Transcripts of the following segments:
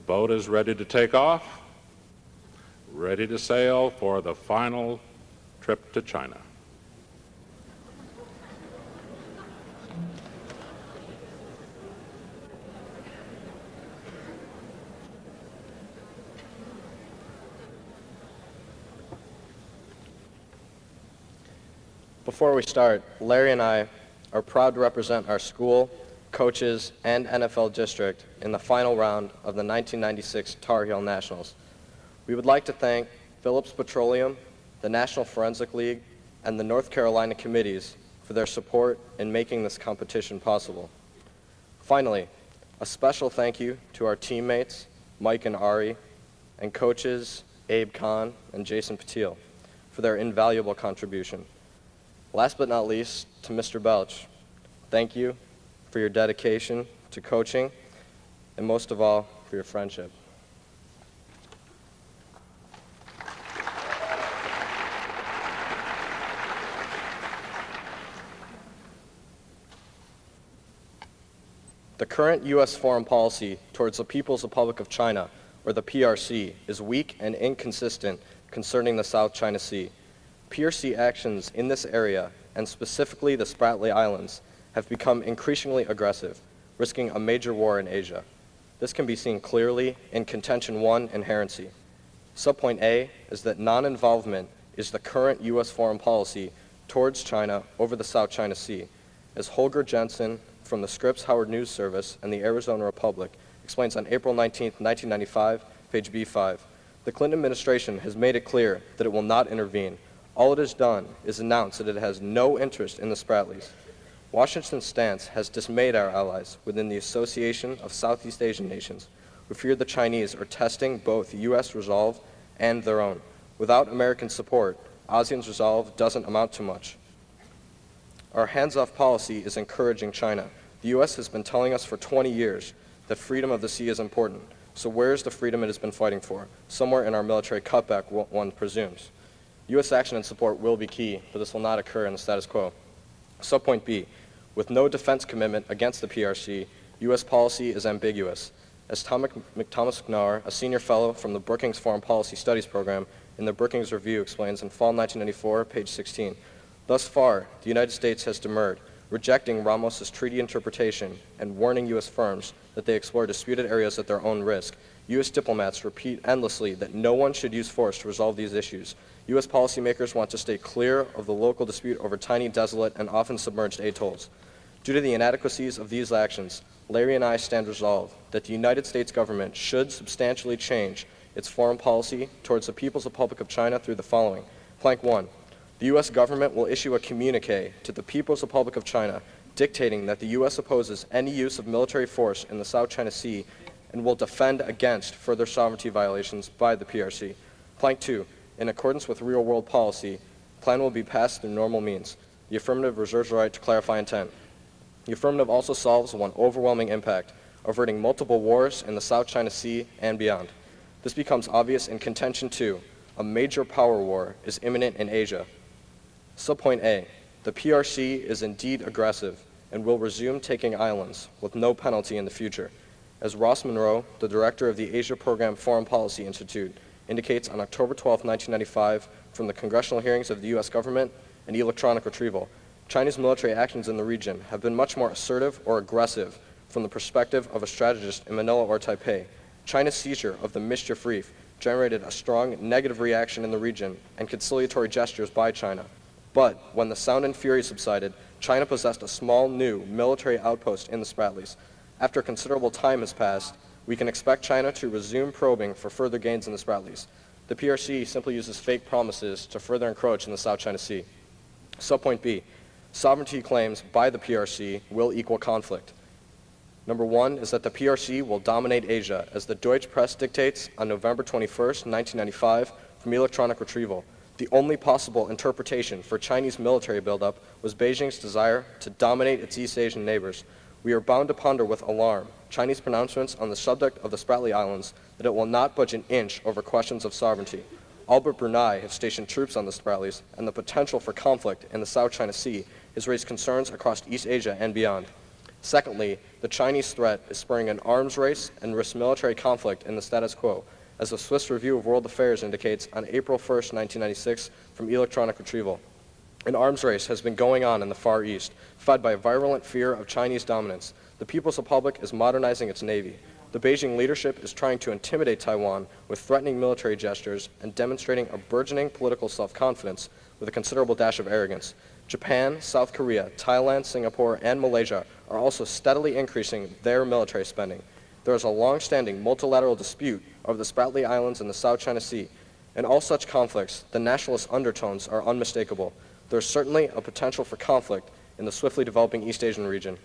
The boat is ready to take off, ready to sail for the final trip to China. Before we start, Larry and I are proud to represent our school, coaches, and NFL district in the final round of the 1996 Tar Heel Nationals. We would like to thank Phillips Petroleum, the National Forensic League, and the North Carolina committees for their support in making this competition possible. Finally, a special thank you to our teammates, Mike and Ari, and coaches Abe Kahn and Jason Patil for their invaluable contribution. Last but not least, to Mr. Belch, thank you for your dedication to coaching, and most of all, for your friendship. The current U.S. foreign policy towards the People's Republic of China, or the PRC, is weak and inconsistent concerning the South China Sea. PRC actions in this area, and specifically the Spratly Islands, have become increasingly aggressive, risking a major war in Asia. This can be seen clearly in Contention 1, Inherency. Subpoint A is that non-involvement is the current U.S. foreign policy towards China over the South China Sea, as Holger Jensen from the Scripps Howard News Service and the Arizona Republic explains on April 19, 1995, page B5. The Clinton administration has made it clear that it will not intervene. All it has done is announce that it has no interest in the Spratlys. Washington's stance has dismayed our allies within the Association of Southeast Asian Nations, who fear the Chinese are testing both U.S. resolve and their own. Without American support, ASEAN's resolve doesn't amount to much. Our hands-off policy is encouraging China. The U.S. has been telling us for 20 years that freedom of the sea is important. So where is the freedom it has been fighting for? Somewhere in our military cutback, one presumes. U.S. action and support will be key, but this will not occur in the status quo. Subpoint B, with no defense commitment against the PRC, U.S. policy is ambiguous. As Thomas McNauer, a senior fellow from the Brookings Foreign Policy Studies program in the Brookings Review explains in fall 1994, page 16, thus far, the United States has demurred, rejecting Ramos's treaty interpretation and warning U.S. firms that they explore disputed areas at their own risk. U.S. diplomats repeat endlessly that no one should use force to resolve these issues. U.S. policymakers want to stay clear of the local dispute over tiny, desolate, and often submerged atolls. Due to the inadequacies of these actions, Larry and I stand resolved that the United States government should substantially change its foreign policy towards the People's Republic of China through the following. Plank 1. The U.S. government will issue a communique to the People's Republic of China dictating that the U.S. opposes any use of military force in the South China Sea and will defend against further sovereignty violations by the PRC. Plank 2. In accordance with real-world policy, plan will be passed through normal means. The affirmative reserves the right to clarify intent. The affirmative also solves one overwhelming impact, averting multiple wars in the South China Sea and beyond. This becomes obvious in Contention 2. A major power war is imminent in Asia. Subpoint A. The PRC is indeed aggressive and will resume taking islands with no penalty in the future. As Ross Monroe, the director of the Asia Program Foreign Policy Institute, indicates on October 12, 1995, from the congressional hearings of the U.S. government and electronic retrieval, Chinese military actions in the region have been much more assertive or aggressive from the perspective of a strategist in Manila or Taipei. China's seizure of the Mischief Reef generated a strong negative reaction in the region and conciliatory gestures by China. But when the sound and fury subsided, China possessed a small new military outpost in the Spratlys. After considerable time has passed, we can expect China to resume probing for further gains in the Spratlys. The PRC simply uses fake promises to further encroach in the South China Sea. Subpoint B. Sovereignty claims by the PRC will equal conflict. Number one is that the PRC will dominate Asia, as the Deutsche Press dictates on November 21st, 1995, from electronic retrieval. The only possible interpretation for Chinese military buildup was Beijing's desire to dominate its East Asian neighbors. We are bound to ponder with alarm Chinese pronouncements on the subject of the Spratly Islands that it will not budge an inch over questions of sovereignty. All but Brunei have stationed troops on the Spratlys, and the potential for conflict in the South China Sea has raised concerns across East Asia and beyond. Secondly, the Chinese threat is spurring an arms race and risks military conflict in the status quo, as the Swiss Review of World Affairs indicates on April 1st, 1996, from electronic retrieval. An arms race has been going on in the Far East, fed by a virulent fear of Chinese dominance. The People's Republic is modernizing its navy. The Beijing leadership is trying to intimidate Taiwan with threatening military gestures and demonstrating a burgeoning political self-confidence with a considerable dash of arrogance. Japan, South Korea, Thailand, Singapore, and Malaysia are also steadily increasing their military spending. There is a long-standing multilateral dispute over the Spratly Islands in the South China Sea. In all such conflicts, the nationalist undertones are unmistakable. There is certainly a potential for conflict in the swiftly developing East Asian region.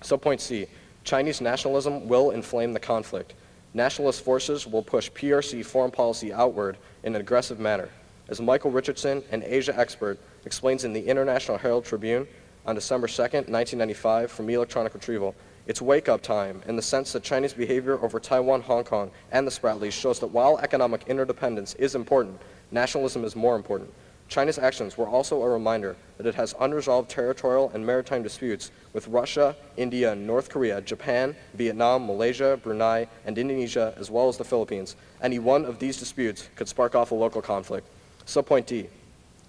Subpoint C, Chinese nationalism will inflame the conflict. Nationalist forces will push PRC foreign policy outward in an aggressive manner. As Michael Richardson, an Asia expert, explains in the International Herald Tribune on December 2nd, 1995, from electronic retrieval, it's wake-up time in the sense that Chinese behavior over Taiwan, Hong Kong, and the Spratlys shows that while economic interdependence is important, nationalism is more important. China's actions were also a reminder that it has unresolved territorial and maritime disputes with Russia, India, North Korea, Japan, Vietnam, Malaysia, Brunei, and Indonesia, as well as the Philippines. Any one of these disputes could spark off a local conflict. Subpoint D,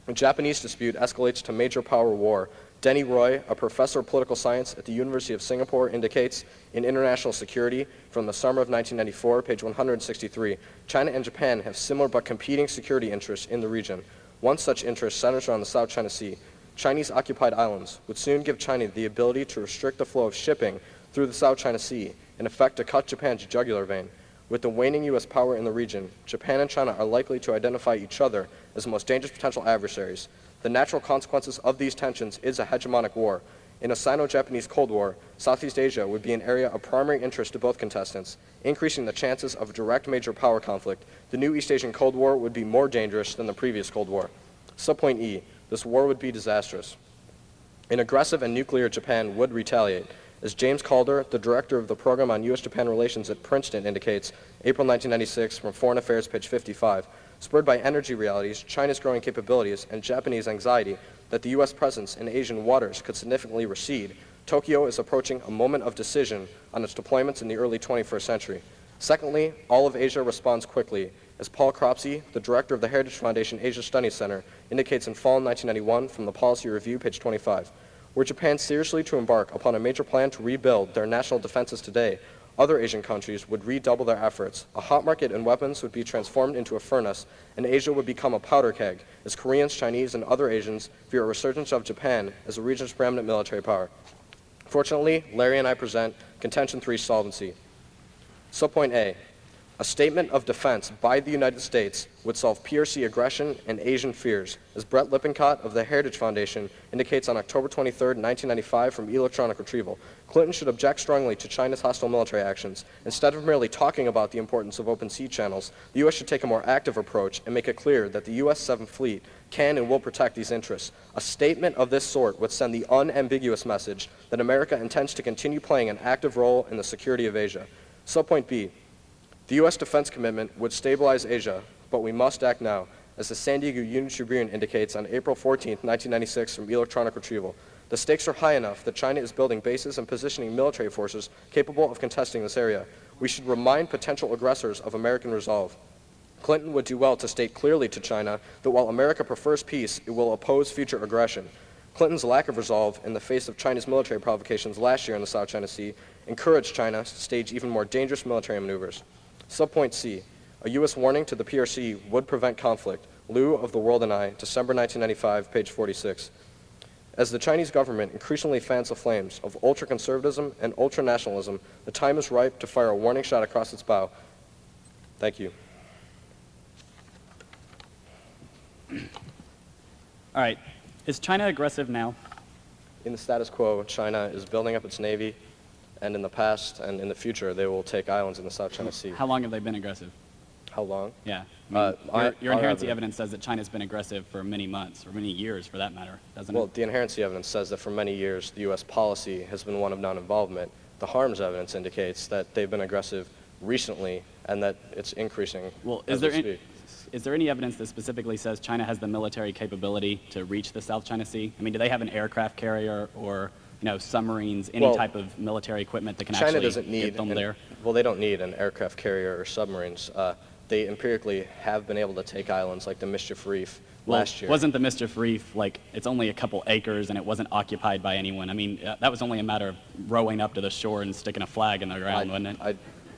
a Japanese dispute escalates to major power war. Denny Roy, a professor of political science at the University of Singapore, indicates in International Security from the summer of 1994, page 163, China and Japan have similar but competing security interests in the region. One such interest centers around the South China Sea. Chinese-occupied islands would soon give China the ability to restrict the flow of shipping through the South China Sea, in effect to cut Japan's jugular vein. With the waning U.S. power in the region, Japan and China are likely to identify each other as the most dangerous potential adversaries. The natural consequences of these tensions is a hegemonic war. In a Sino-Japanese Cold War, Southeast Asia would be an area of primary interest to both contestants, increasing the chances of a direct major power conflict. The new East Asian Cold War would be more dangerous than the previous Cold War. Subpoint E, this war would be disastrous. An aggressive and nuclear Japan would retaliate. As James Calder, the director of the program on U.S.-Japan relations at Princeton, indicates, April 1996, from Foreign Affairs, page 55, spurred by energy realities, China's growing capabilities, and Japanese anxiety that the U.S. presence in Asian waters could significantly recede, Tokyo is approaching a moment of decision on its deployments in the early 21st century. Secondly, all of Asia responds quickly, as Paul Cropsey, the director of the Heritage Foundation Asia Studies Center, indicates in fall 1991 from the Policy Review, page 25. Were Japan seriously to embark upon a major plan to rebuild their national defenses today, other Asian countries would redouble their efforts. A hot market in weapons would be transformed into a furnace, and Asia would become a powder keg, as Koreans, Chinese, and other Asians fear a resurgence of Japan as the region's preeminent military power. Fortunately, Larry and I present Contention 3 solvency. Subpoint A, a statement of defense by the United States would solve PRC aggression and Asian fears, as Brett Lippincott of the Heritage Foundation indicates on October 23, 1995 from electronic retrieval. Clinton should object strongly to China's hostile military actions. Instead of merely talking about the importance of open sea channels, the U.S. should take a more active approach and make it clear that the U.S. 7th Fleet can and will protect these interests. A statement of this sort would send the unambiguous message that America intends to continue playing an active role in the security of Asia. Subpoint B, the U.S. defense commitment would stabilize Asia, but we must act now, as the San Diego Union Tribune indicates on April 14, 1996 from electronic retrieval. The stakes are high enough that China is building bases and positioning military forces capable of contesting this area. We should remind potential aggressors of American resolve. Clinton would do well to state clearly to China that while America prefers peace, it will oppose future aggression. Clinton's lack of resolve in the face of China's military provocations last year in the South China Sea encouraged China to stage even more dangerous military maneuvers. Subpoint C, a U.S. warning to the PRC would prevent conflict. Liu of The World and I, December 1995, page 46. As the Chinese government increasingly fans the flames of ultra-conservatism and ultra-nationalism, the time is ripe to fire a warning shot across its bow. Thank you. All right. Is China aggressive now? In the status quo, China is building up its navy, and in the past and in the future, they will take islands in the South China Sea. How long have they been aggressive? How long? Yeah. Your our inherency evidence says that China's been aggressive for many months, or many years for that matter, doesn't Well, it? the inherency evidence says that for many years, the U.S. policy has been one of non-involvement. The harms evidence indicates that they've been aggressive recently and that it's increasing Well, as we speak. is there any evidence that specifically says China has the military capability to reach the South China Sea? I mean, do they have an aircraft carrier or submarines, any Well, type of military equipment that can China actually doesn't need get them there? Well, they don't need an aircraft carrier or submarines. They empirically have been able to take islands like the Mischief Reef Well, last year. wasn't the Mischief Reef, like, it's only a couple acres and it wasn't occupied by anyone? I mean, that was only a matter of rowing up to the shore and sticking a flag in the ground, wasn't it?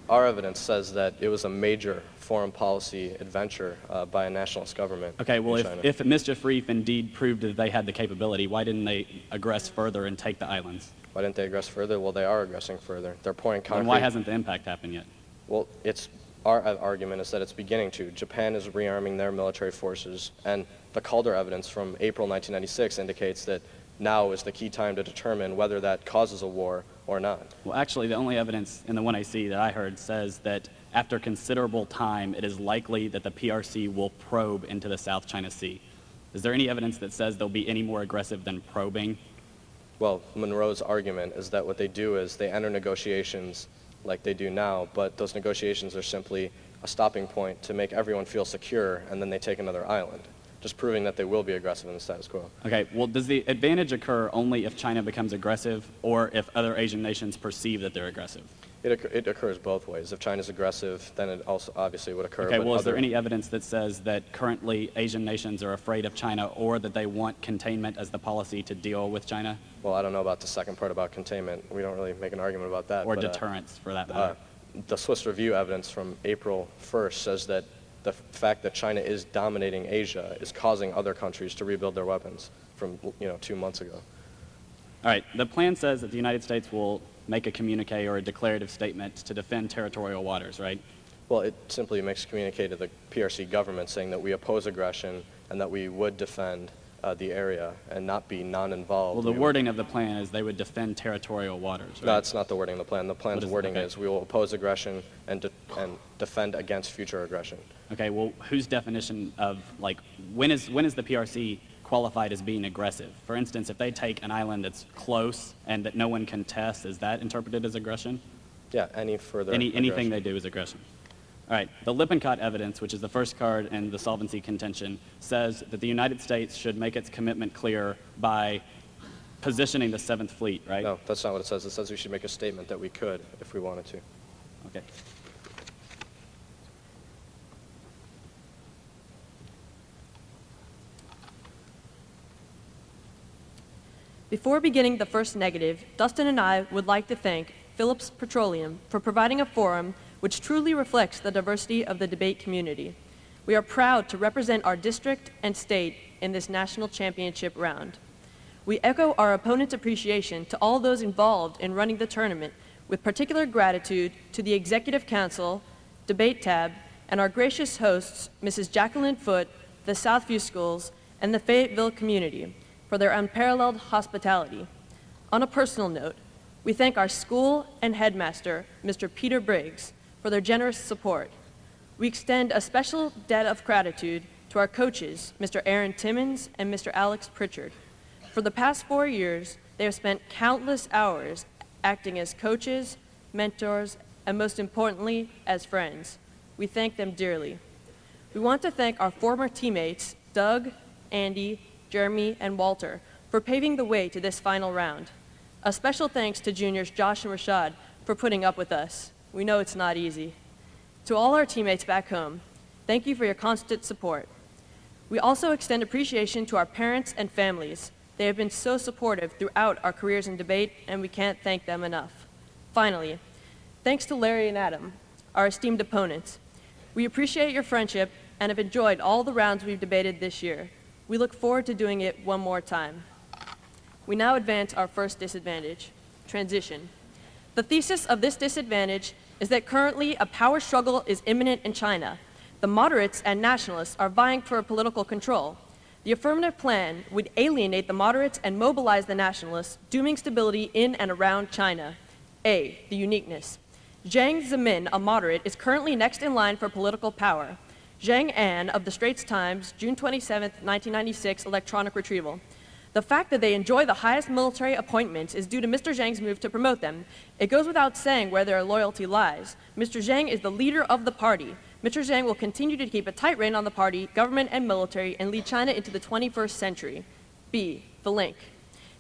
Our evidence says that it was a major foreign policy adventure by a nationalist government Okay, well, in China. if Mischief Reef indeed proved that they had the capability, why didn't they aggress further and take the islands? Why didn't they aggress further? Well, they are aggressing further. They're pouring concrete. And why hasn't the impact happened yet? Well, our argument is that it's beginning to. Japan is rearming their military forces, and the Calder evidence from April 1996 indicates that now is the key time to determine whether that causes a war or not. Well, actually, the only evidence in the 1AC that I heard says that after considerable time, it is likely that the PRC will probe into the South China Sea. Is there any evidence that says they'll be any more aggressive than probing? Well, Monroe's argument is that what they do is they enter negotiations like they do now, but those negotiations are simply a stopping point to make everyone feel secure, and then they take another island, just proving that they will be aggressive in the status quo. Okay, well, does the advantage occur only if China becomes aggressive or if other Asian nations perceive that they're aggressive? It occurs both ways. If China's aggressive, then it also obviously would occur. Okay, but well, is there other- any evidence that says that currently Asian nations are afraid of China or that they want containment as the policy to deal with China? Well, I don't know about the second part about containment. We don't really make an argument about that. Or but, deterrence, for that matter? The Swiss Review evidence from April 1st says that the fact that China is dominating Asia is causing other countries to rebuild their weapons from 2 months ago. All right, the plan says that the United States will make a communique or a declarative statement to defend territorial waters, right? Well, it simply makes a communique to the PRC government saying that we oppose aggression and that we would defend the area and not be non-involved. Well, the wording of the plan is they would defend territorial waters, right? No, that's not the wording of the plan. The plan's is- wording okay. is we will oppose aggression and defend against future aggression. Okay, well, whose definition of, like, when is the PRC qualified as being aggressive? For instance, if they take an island that's close and that no one can test, is that interpreted as aggression? Yeah, any further Anything aggression. they do is aggression. All right, the Lippincott evidence, which is the first card in the solvency contention, says that the United States should make its commitment clear by positioning the Seventh Fleet, right? No, that's not what it says. It says we should make a statement that we could if we wanted to. Okay. Before beginning the first negative, Dustin and I would like to thank Phillips Petroleum for providing a forum which truly reflects the diversity of the debate community. We are proud to represent our district and state in this national championship round. We echo our opponent's appreciation to all those involved in running the tournament, with particular gratitude to the Executive Council, Debate Tab, and our gracious hosts, Mrs. Jacqueline Foote, the Southview Schools, and the Fayetteville community, for their unparalleled hospitality. On a personal note, we thank our school and headmaster, Mr. Peter Briggs, for their generous support. We extend a special debt of gratitude to our coaches, Mr. Aaron Timmons and Mr. Alex Pritchard. For the past 4 years, they have spent countless hours acting as coaches, mentors, and most importantly, as friends. We thank them dearly. We want to thank our former teammates, Doug, Andy, Jeremy, and Walter, for paving the way to this final round. A special thanks to juniors Josh and Rashad for putting up with us. We know it's not easy. To all our teammates back home, thank you for your constant support. We also extend appreciation to our parents and families. They have been so supportive throughout our careers in debate, and we can't thank them enough. Finally, thanks to Larry and Adam, our esteemed opponents. We appreciate your friendship and have enjoyed all the rounds we've debated this year. We look forward to doing it one more time. We now advance our first disadvantage, transition. The thesis of this disadvantage is that currently a power struggle is imminent in China. The moderates and nationalists are vying for political control. The affirmative plan would alienate the moderates and mobilize the nationalists, dooming stability in and around China. A, the uniqueness. Jiang Zemin, a moderate, is currently next in line for political power. Zhang An of the Straits Times, June 27, 1996, electronic retrieval. The fact that they enjoy the highest military appointments is due to Mr. Zhang's move to promote them. It goes without saying where their loyalty lies. Mr. Zhang is the leader of the party. Mr. Zhang will continue to keep a tight rein on the party, government, and military, and lead China into the 21st century. B, the link.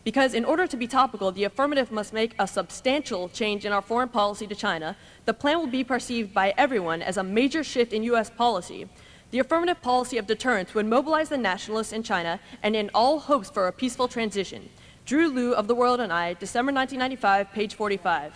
Because in order to be topical, the affirmative must make a substantial change in our foreign policy to China, the plan will be perceived by everyone as a major shift in U.S. policy. The affirmative policy of deterrence would mobilize the nationalists in China and end all hopes for a peaceful transition. Drew Liu of The World and I, December 1995, page 45.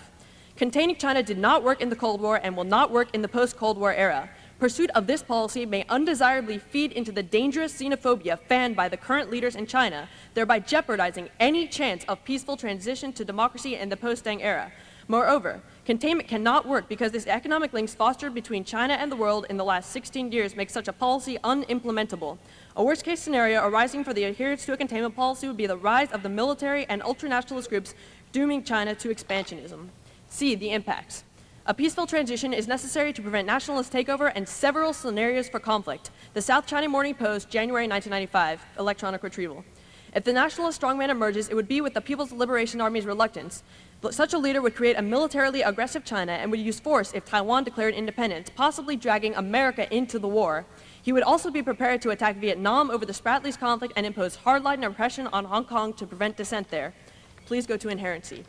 Containing China did not work in the Cold War and will not work in the post-Cold War era. Pursuit of this policy may undesirably feed into the dangerous xenophobia fanned by the current leaders in China, thereby jeopardizing any chance of peaceful transition to democracy in the post-Deng era. Moreover, containment cannot work because the economic links fostered between China and the world in the last 16 years make such a policy unimplementable. A worst-case scenario arising for the adherence to a containment policy would be the rise of the military and ultranationalist groups dooming China to expansionism. C. The impacts. A peaceful transition is necessary to prevent nationalist takeover and several scenarios for conflict. The South China Morning Post, January 1995, electronic retrieval. If the nationalist strongman emerges, it would be with the People's Liberation Army's reluctance. But such a leader would create a militarily aggressive China and would use force if Taiwan declared independence, possibly dragging America into the war. He would also be prepared to attack Vietnam over the Spratlys conflict and impose hardline oppression on Hong Kong to prevent dissent there. Please go to inherency.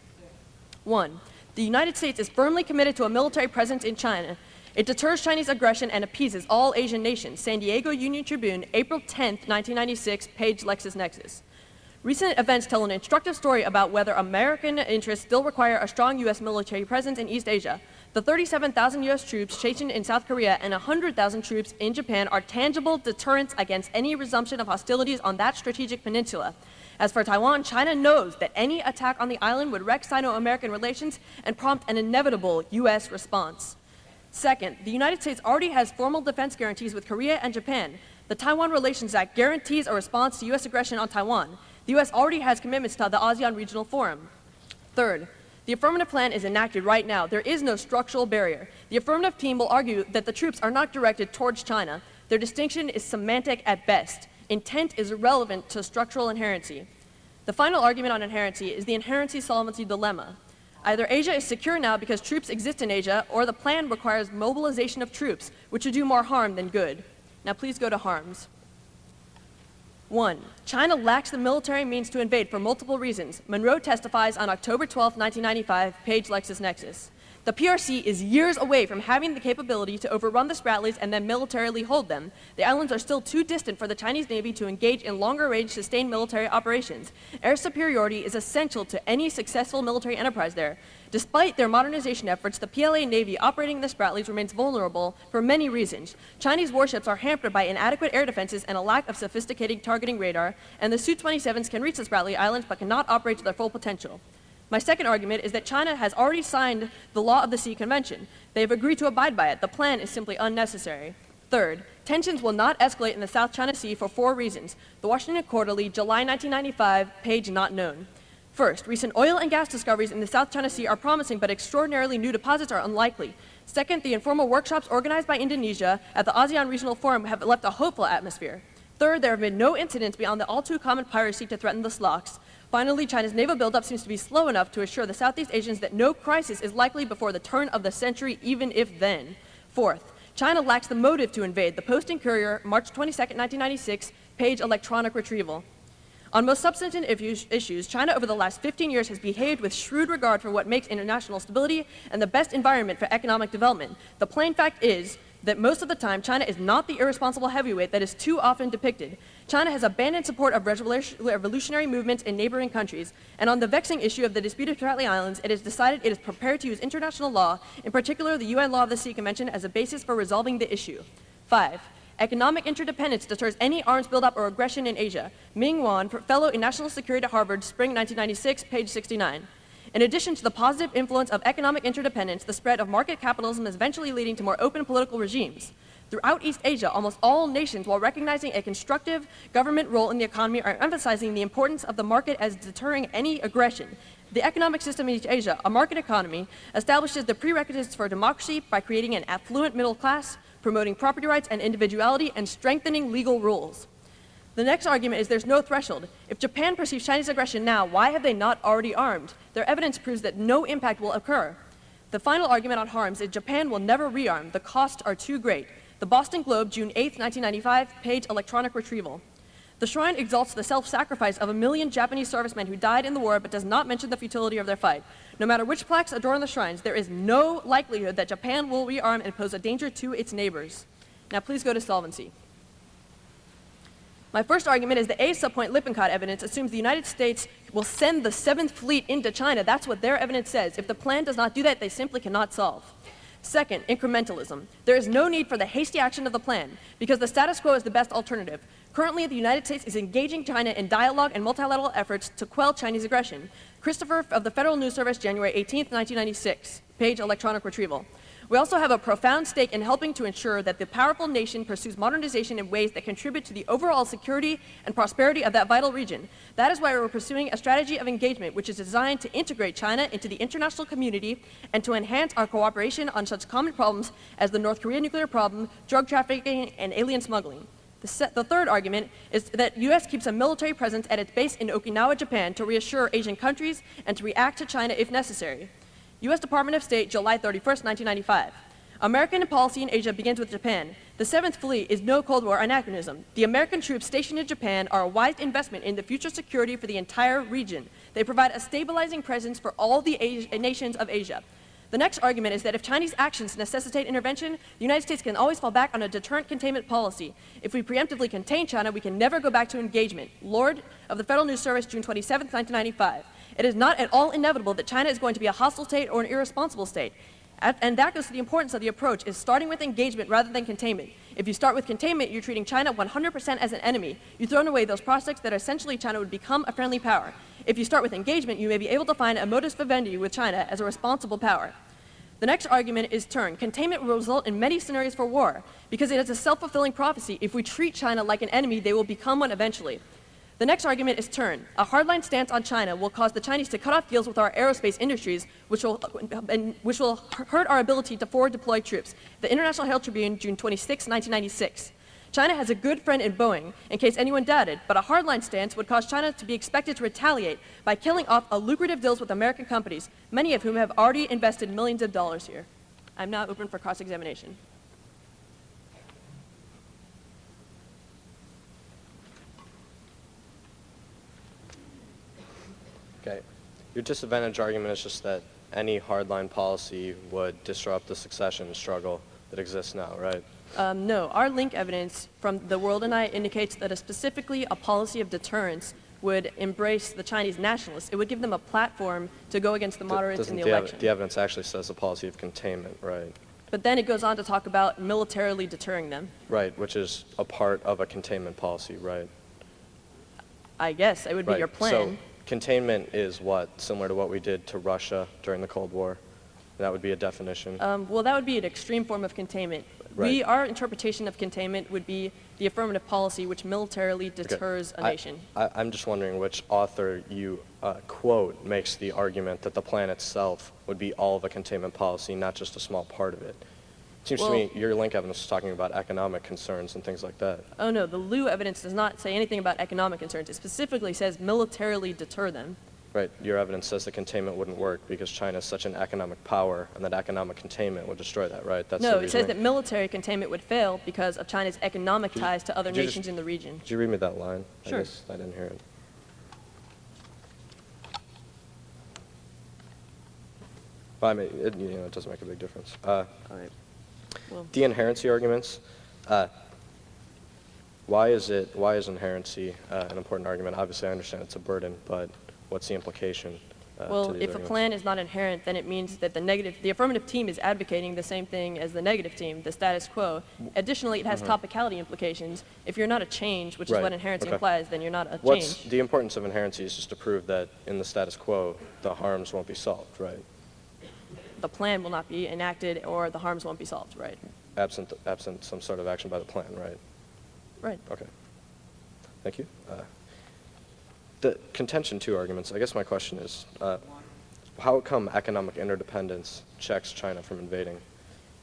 1. The United States is firmly committed to a military presence in China. It deters Chinese aggression and appeases all Asian nations. San Diego Union Tribune, April 10, 1996, page LexisNexis. Recent events tell an instructive story about whether American interests still require a strong U.S. military presence in East Asia. The 37,000 U.S. troops stationed in South Korea and 100,000 troops in Japan are tangible deterrents against any resumption of hostilities on that strategic peninsula. As for Taiwan, China knows that any attack on the island would wreck Sino-American relations and prompt an inevitable U.S. response. Second, the United States already has formal defense guarantees with Korea and Japan. The Taiwan Relations Act guarantees a response to U.S. aggression on Taiwan. The U.S. already has commitments to the ASEAN Regional Forum. Third, the affirmative plan is enacted right now. There is no structural barrier. The affirmative team will argue that the troops are not directed towards China. Their distinction is semantic at best. Intent is irrelevant to structural inherency. The final argument on inherency is the inherency-solvency dilemma. Either Asia is secure now because troops exist in Asia, or the plan requires mobilization of troops, which would do more harm than good. Now please go to harms. 1. China lacks the military means to invade for multiple reasons. Monroe testifies on October 12, 1995, page LexisNexis. The PRC is years away from having the capability to overrun the Spratlys and then militarily hold them. The islands are still too distant for the Chinese Navy to engage in longer-range sustained military operations. Air superiority is essential to any successful military enterprise there. Despite their modernization efforts, the PLA Navy operating in the Spratlys remains vulnerable for many reasons. Chinese warships are hampered by inadequate air defenses and a lack of sophisticated targeting radar, and the Su-27s can reach the Spratly Islands but cannot operate to their full potential. My second argument is that China has already signed the Law of the Sea Convention. They have agreed to abide by it. The plan is simply unnecessary. Third, tensions will not escalate in the South China Sea for 4 reasons. The Washington Quarterly, July 1995, page not known. First, recent oil and gas discoveries in the South China Sea are promising, but extraordinarily new deposits are unlikely. Second, the informal workshops organized by Indonesia at the ASEAN Regional Forum have left a hopeful atmosphere. Third, there have been no incidents beyond the all-too-common piracy to threaten the SLOCs. Finally, China's naval buildup seems to be slow enough to assure the Southeast Asians that no crisis is likely before the turn of the century, even if then. Fourth, China lacks the motive to invade. The Post and Courier, March 22, 1996, page electronic retrieval. On most substantive issues, China over the last 15 years has behaved with shrewd regard for what makes international stability and the best environment for economic development. The plain fact is that most of the time, China is not the irresponsible heavyweight that is too often depicted. China has abandoned support of revolutionary movements in neighboring countries, and on the vexing issue of the disputed Spratly Islands, it has decided it is prepared to use international law, in particular the UN Law of the Sea Convention, as a basis for resolving the issue. 5. Economic interdependence deters any arms buildup or aggression in Asia. Ming Wan, fellow in national security at Harvard, spring 1996, page 69. In addition to the positive influence of economic interdependence, the spread of market capitalism is eventually leading to more open political regimes. Throughout East Asia, almost all nations, while recognizing a constructive government role in the economy, are emphasizing the importance of the market as deterring any aggression. The economic system in East Asia, a market economy, establishes the prerequisites for democracy by creating an affluent middle class, promoting property rights and individuality, and strengthening legal rules. The next argument is there's no threshold. If Japan perceives Chinese aggression now, why have they not already armed? Their evidence proves that no impact will occur. The final argument on harms is Japan will never rearm. The costs are too great. The Boston Globe, June 8, 1995, page electronic retrieval. The shrine exalts the self-sacrifice of 1 million Japanese servicemen who died in the war but does not mention the futility of their fight. No matter which plaques adorn the shrines, there is no likelihood that Japan will rearm and pose a danger to its neighbors. Now please go to solvency. My first argument is the A subpoint Lippincott evidence assumes the United States will send the 7th Fleet into China. That's what their evidence says. If the plan does not do that, they simply cannot solve. Second, incrementalism. There is no need for the hasty action of the plan because the status quo is the best alternative. Currently, the United States is engaging China in dialogue and multilateral efforts to quell Chinese aggression. Christopher of the Federal News Service, January 18, 1996, page electronic retrieval. We also have a profound stake in helping to ensure that the powerful nation pursues modernization in ways that contribute to the overall security and prosperity of that vital region. That is why we're pursuing a strategy of engagement which is designed to integrate China into the international community and to enhance our cooperation on such common problems as the North Korea nuclear problem, drug trafficking, and alien smuggling. The third argument is that U.S. keeps a military presence at its base in Okinawa, Japan to reassure Asian countries and to react to China if necessary. U.S. Department of State, July 31st, 1995. American policy in Asia begins with Japan. The 7th Fleet is no Cold War anachronism. The American troops stationed in Japan are a wise investment in the future security for the entire region. They provide a stabilizing presence for all the nations of Asia. The next argument is that if Chinese actions necessitate intervention, the United States can always fall back on a deterrent containment policy. If we preemptively contain China, we can never go back to engagement. Lord of the Federal News Service, June 27, 1995. It is not at all inevitable that China is going to be a hostile state or an irresponsible state. And that goes to the importance of the approach, is starting with engagement rather than containment. If you start with containment, you're treating China 100% as an enemy. You've thrown away those prospects that essentially China would become a friendly power. If you start with engagement, you may be able to find a modus vivendi with China as a responsible power. The next argument is turn. Containment will result in many scenarios for war, because it is a self-fulfilling prophecy. If we treat China like an enemy, they will become one eventually. The next argument is turn. A hardline stance on China will cause the Chinese to cut off deals with our aerospace industries, which will hurt our ability to forward deploy troops. The International Herald Tribune, June 26, 1996. China has a good friend in Boeing, in case anyone doubted, but a hardline stance would cause China to be expected to retaliate by killing off lucrative deals with American companies, many of whom have already invested millions of dollars here. I'm now open for cross-examination. Okay. Your disadvantage argument is just that any hardline policy would disrupt the succession struggle that exists now, right? No, our link evidence from The World and I indicates that specifically a policy of deterrence would embrace the Chinese nationalists. It would give them a platform to go against the moderates in the election. The evidence actually says a policy of containment, right? But then it goes on to talk about militarily deterring them. Right, which is a part of a containment policy, right? I guess it would be your plan. So containment is what? Similar to what we did to Russia during the Cold War? That would be a definition? Well, that would be an extreme form of containment. Right. Our interpretation of containment would be the affirmative policy which militarily deters a nation. I'm just wondering which author you quote makes the argument that the plan itself would be all of a containment policy, not just a small part of it. It seems to me your link evidence is talking about economic concerns and things like that. Oh no, the Liu evidence does not say anything about economic concerns. It specifically says militarily deter them. Right, your evidence says that containment wouldn't work because China is such an economic power and that economic containment would destroy that, right? That's no, it says that military containment would fail because of China's economic ties to other could you nations in the region. Could you read me that line? Sure. I guess I didn't hear it. Well, I mean, it doesn't make a big difference. All right. Well, The inherency arguments. Why is inherency an important argument? Obviously, I understand it's a burden, but what's the implication? well, to these if a arguments? plan is not inherent, then it means that the affirmative team is advocating the same thing as the negative team, the status quo. Additionally, it has topicality implications. If you're not a change, which is Right, what inherency okay. implies, then you're not a What's change. the importance of inherency is just to prove that in the status quo, the harms won't be solved, right? The plan will not be enacted or the harms won't be solved, right? Absent some sort of action by the plan, right? Right. Okay. Thank you. The contention two arguments, I guess my question is, how come economic interdependence checks China from invading?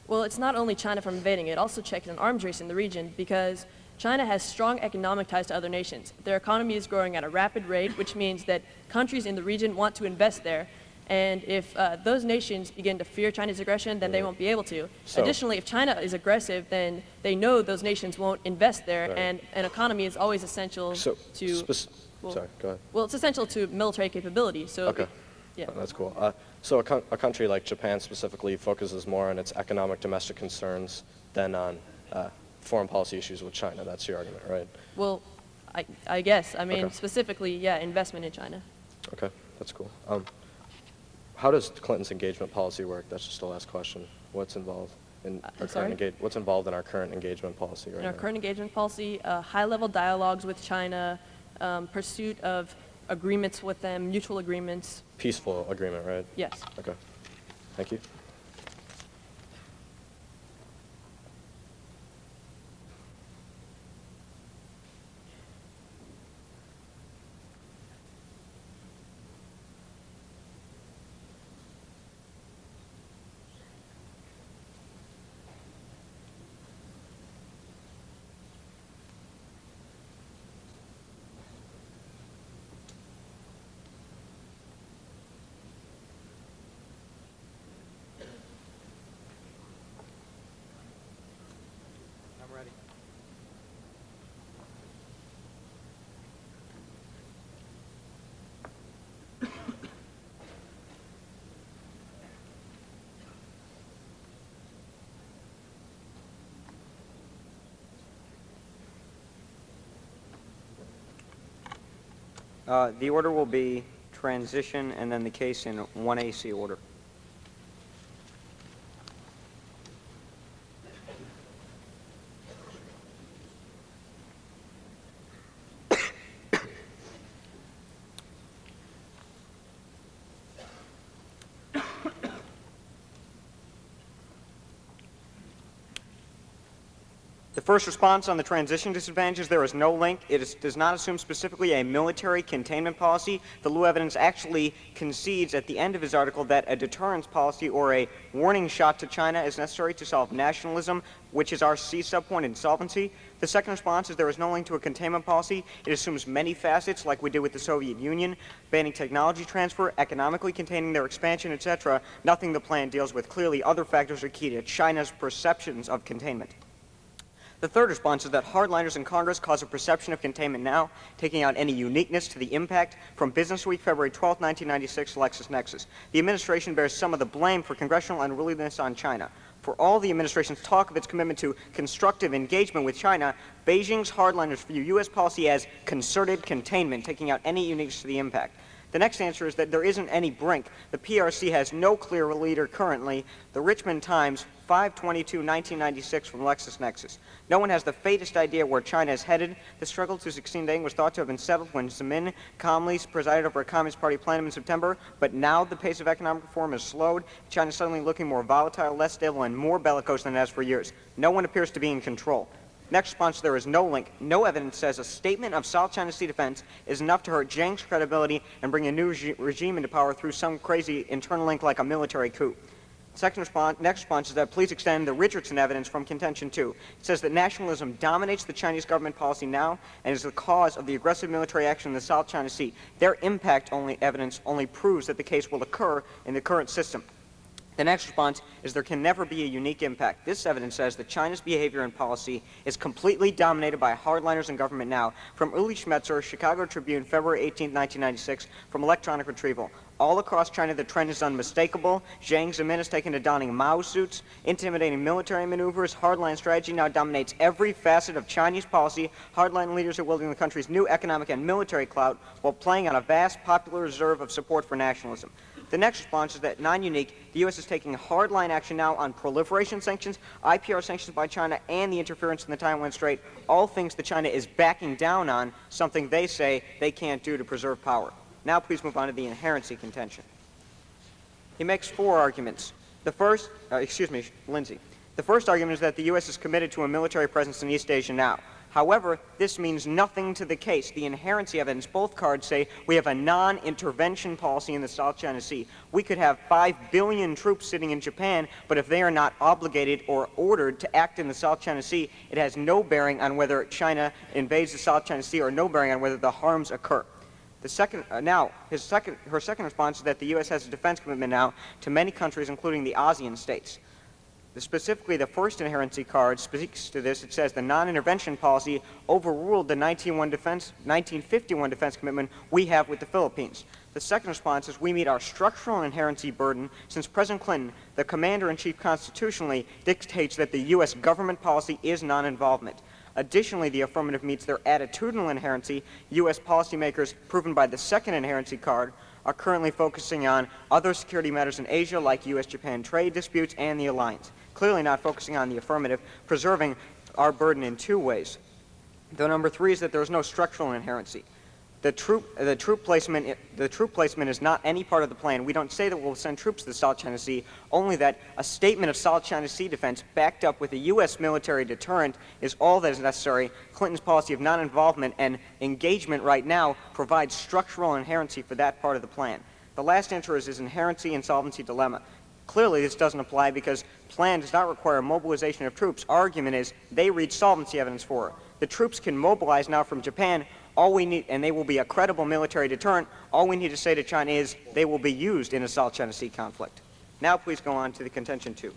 Well, it's not only China from invading, it also checked an arms race in the region because China has strong economic ties to other nations. Their economy is growing at a rapid rate, which means that countries in the region want to invest there. And if those nations begin to fear China's aggression, then they won't be able to. So- Additionally, if China is aggressive, then they know those nations won't invest there, Right. and an economy is always essential So, to. well- sorry, go ahead. Well, it's essential to military capability. So. Okay. Yeah. That's cool. So a country like Japan specifically focuses more on its economic domestic concerns than on foreign policy issues with China. That's your argument, right? Well, I guess. I mean, Okay. specifically, yeah, investment in China. Okay, that's cool. How does Clinton's engagement policy work? That's just the last question. What's involved in our sorry? what's involved in our current engagement policy right In our now? current engagement policy, high-level dialogues with China, pursuit of agreements with them, mutual agreements. Peaceful agreement, right? Yes. Okay. Thank you. I'm ready. The order will be transition and then the case in 1AC order. The first response on the transition disadvantages, there is no link. Does not assume specifically a military containment policy. The Liu evidence actually concedes at the end of his article that a deterrence policy or a warning shot to China is necessary to solve nationalism, which is our C subpoint insolvency. The second response is there is no link to a containment policy. It assumes many facets, like we did with the Soviet Union, banning technology transfer, economically containing their expansion, etc. Nothing the plan deals with. Clearly, other factors are key to China's perceptions of containment. The third response is that hardliners in Congress cause a perception of containment now, taking out any uniqueness to the impact from Business Week, February 12, 1996, LexisNexis. The administration bears some of the blame for congressional unruliness on China. For all the administration's talk of its commitment to constructive engagement with China, Beijing's hardliners view U.S. policy as concerted containment, taking out any uniqueness to the impact. The next answer is that there isn't any brink. The PRC has no clear leader currently. The Richmond Times, 5/22/1996 from LexisNexis. No one has the faintest idea where China is headed. The struggle to succeed Deng was thought to have been settled when Zemin calmly presided over a Communist Party plenum in September, but now the pace of economic reform has slowed. China is suddenly looking more volatile, less stable, and more bellicose than it has for years. No one appears to be in control. Next response, there is no link. No evidence says a statement of South China Sea defense is enough to hurt Jiang's credibility and bring a new regime into power through some crazy internal link like a military coup. Next response is that please extend the Richardson evidence from contention 2. It says that nationalism dominates the Chinese government policy now and is the cause of the aggressive military action in the South China Sea. Their impact evidence only proves that the case will occur in the current system. The next response is there can never be a unique impact. This evidence says that China's behavior and policy is completely dominated by hardliners in government now. From Uli Schmetzer, Chicago Tribune, February 18, 1996, from Electronic Retrieval. All across China, the trend is unmistakable. Jiang Zemin has taken to donning Mao suits, intimidating military maneuvers. Hardline strategy now dominates every facet of Chinese policy. Hardline leaders are wielding the country's new economic and military clout while playing on a vast popular reserve of support for nationalism. The next response is that, non-unique, the U.S. is taking hardline action now on proliferation sanctions, IPR sanctions by China, and the interference in the Taiwan Strait, all things that China is backing down on, something they say they can't do to preserve power. Now please move on to the inherency contention. He makes 4 arguments. The first, Lindsay. The first argument is that the U.S. is committed to a military presence in East Asia now. However, this means nothing to the case. The inherency evidence, both cards say we have a non-intervention policy in the South China Sea. We could have 5 billion troops sitting in Japan, but if they are not obligated or ordered to act in the South China Sea, it has no bearing on whether China invades the South China Sea or no bearing on whether the harms occur. Her second response is that the U.S. has a defense commitment now to many countries, including the ASEAN states. Specifically, the first inherency card speaks to this. It says the non-intervention policy overruled the 1951 defense commitment we have with the Philippines. The second response is we meet our structural inherency burden since President Clinton, the commander-in-chief constitutionally, dictates that the U.S. government policy is non-involvement. Additionally, the affirmative meets their attitudinal inherency. U.S. policymakers, proven by the second inherency card, are currently focusing on other security matters in Asia like U.S.-Japan trade disputes and the alliance. Clearly not focusing on the affirmative, preserving our burden in two ways. The number three is that there is no structural inherency. The troop placement is not any part of the plan. We don't say that we'll send troops to the South China Sea, only that a statement of South China Sea defense backed up with a U.S. military deterrent is all that is necessary. Clinton's policy of non-involvement and engagement right now provides structural inherency for that part of the plan. The last answer is his inherency insolvency dilemma. Clearly, this doesn't apply because plan does not require mobilization of troops. Our argument is they read solvency evidence for her. The troops can mobilize now from Japan. All we need, and they will be a credible military deterrent. All we need to say to China is they will be used in a South China Sea conflict. Now please go on to the contention 2.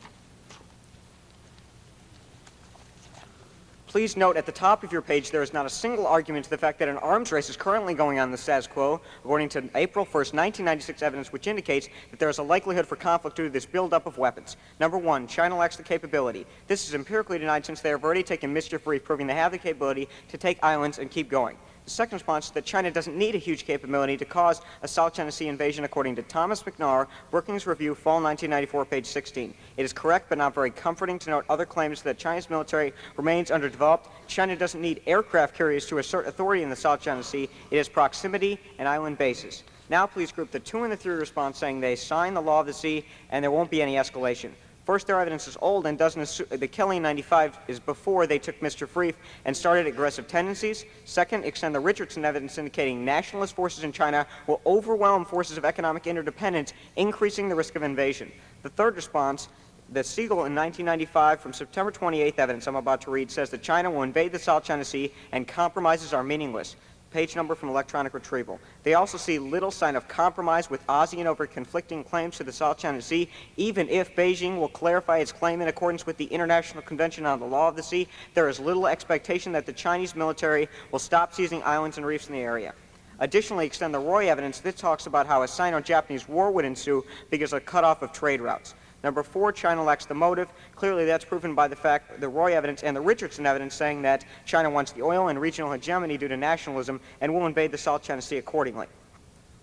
Please note at the top of your page there is not a single argument to the fact that an arms race is currently going on in the status quo, according to April 1st, 1996 evidence which indicates that there is a likelihood for conflict due to this buildup of weapons. Number one, China lacks the capability. This is empirically denied since they have already taken mischief reef, proving they have the capability to take islands and keep going. The second response is that China doesn't need a huge capability to cause a South China Sea invasion, according to Thomas McNair, Brookings Review, fall 1994, page 16. It is correct but not very comforting to note other claims that China's military remains underdeveloped. China doesn't need aircraft carriers to assert authority in the South China Sea. It is proximity and island bases. Now please group the 2 and the 3 response saying they sign the law of the sea and there won't be any escalation. First, their evidence is old and doesn't assume the Kelly 95 is before they took mischief reef and started aggressive tendencies. Second, extend the Richardson evidence indicating nationalist forces in China will overwhelm forces of economic interdependence, increasing the risk of invasion. The third response, the Siegel in 1995 from September 28th evidence I'm about to read says that China will invade the South China Sea and compromises are meaningless. Page number from electronic retrieval. They also see little sign of compromise with ASEAN over conflicting claims to the South China Sea. Even if Beijing will clarify its claim in accordance with the International Convention on the Law of the Sea, there is little expectation that the Chinese military will stop seizing islands and reefs in the area. Additionally, extend the Roy evidence. This talks about how a Sino-Japanese war would ensue because of cutoff of trade routes. Number 4, China lacks the motive. Clearly, that's proven by the fact, the Roy evidence and the Richardson evidence saying that China wants the oil and regional hegemony due to nationalism and will invade the South China Sea accordingly.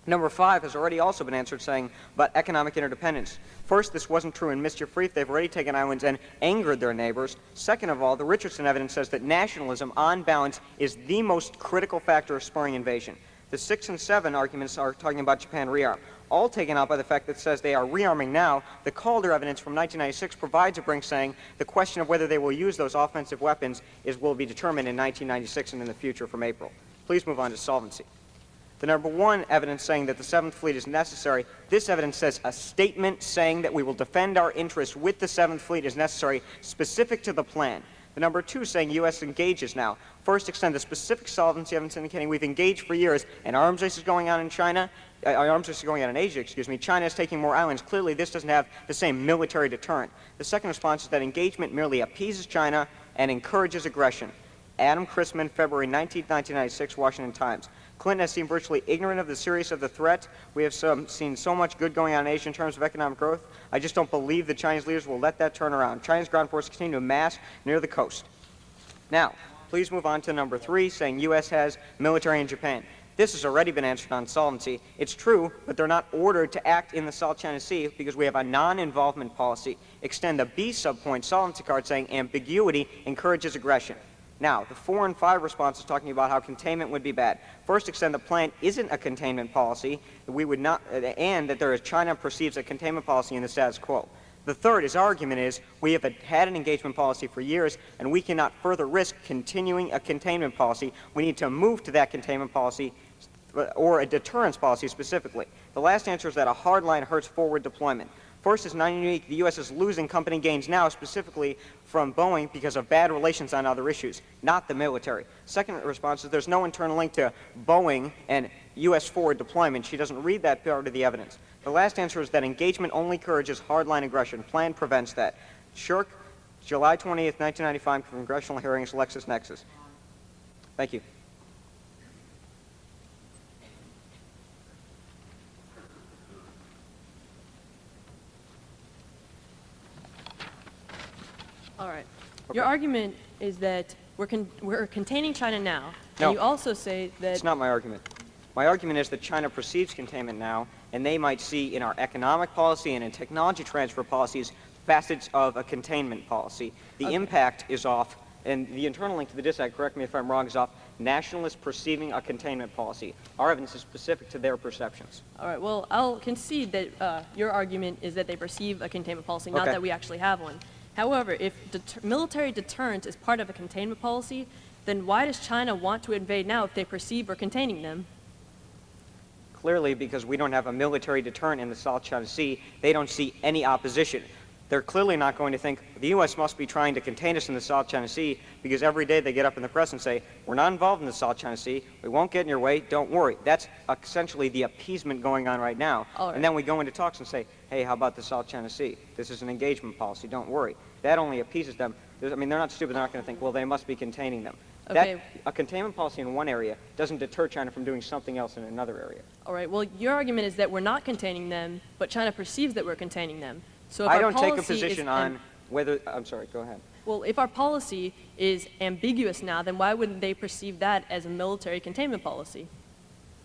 Number 5 has already also been answered saying about economic interdependence. First, this wasn't true in mischief reef. They've already taken islands and angered their neighbors. Second of all, the Richardson evidence says that nationalism, on balance, is the most critical factor of spurring invasion. The 6 and 7 arguments are talking about Japan rearm, all taken out by the fact that it says they are rearming now. The Calder evidence from 1996 provides a brink saying the question of whether they will use those offensive weapons will be determined in 1996 and in the future from April. Please move on to solvency. The number 1 evidence saying that the 7th Fleet is necessary, this evidence says a statement saying that we will defend our interests with the 7th Fleet is necessary, specific to the plan. The number 2 saying U.S. engages now. First, extend the specific solvency evidence indicating we've engaged for years, and arms race is going on in China. Arms race is going on in Asia, China is taking more islands. Clearly, this doesn't have the same military deterrent. The second response is that engagement merely appeases China and encourages aggression. Adam Chrisman, February 19, 1996, Washington Times. Clinton has seemed virtually ignorant of the seriousness of the threat. We have seen so much good going on in Asia in terms of economic growth. I just don't believe the Chinese leaders will let that turn around. China's ground forces continue to amass near the coast. Now, please move on to number 3, saying U.S. has military in Japan. This has already been answered on solvency. It's true, but they're not ordered to act in the South China Sea because we have a non-involvement policy. Extend the B subpoint solvency card saying ambiguity encourages aggression. Now, the 4 and 5 responses talking about how containment would be bad. First, extend the plan isn't a containment policy, and that China perceives a containment policy in the status quo. The third, his argument is, we have had an engagement policy for years, and we cannot further risk continuing a containment policy. We need to move to that containment policy, or a deterrence policy specifically. The last answer is that a hard line hurts forward deployment. First, is non-unique. The U.S. is losing company gains now, specifically from Boeing, because of bad relations on other issues, not the military. Second response is there's no internal link to Boeing and U.S. forward deployment. She doesn't read that part of the evidence. The last answer is that engagement only encourages hardline aggression. Plan prevents that. Shirk, July 20th, 1995, Congressional Hearings, LexisNexis. Thank you. All right. Your argument is that we're containing China now, No. and you also say that... It's not my argument. My argument is that China perceives containment now, and they might see in our economic policy and in technology transfer policies facets of a containment policy. The impact is off, and the internal link to the DIS Act, correct me if I'm wrong, is off nationalists perceiving a containment policy. Our evidence is specific to their perceptions. All right, well, I'll concede that your argument is that they perceive a containment policy, not Okay. that we actually have one. However, if military deterrence is part of a containment policy, then why does China want to invade now if they perceive we're containing them? Clearly, because we don't have a military deterrent in the South China Sea, they don't see any opposition. They're clearly not going to think the U.S. must be trying to contain us in the South China Sea, because every day they get up in the press and say, we're not involved in the South China Sea, we won't get in your way, don't worry. That's essentially the appeasement going on right now. All right. And then we go into talks and say, hey, how about the South China Sea? This is an engagement policy, don't worry. That only appeases them. I mean, they're not stupid, they're not going to think, well, they must be containing them. Okay. A containment policy in one area doesn't deter China from doing something else in another area. All right, well, your argument is that we're not containing them, but China perceives that we're containing them. So if I our don't take a policy is position on whether, I'm sorry, go ahead. Well, if our policy is ambiguous now, then why wouldn't they perceive that as a military containment policy?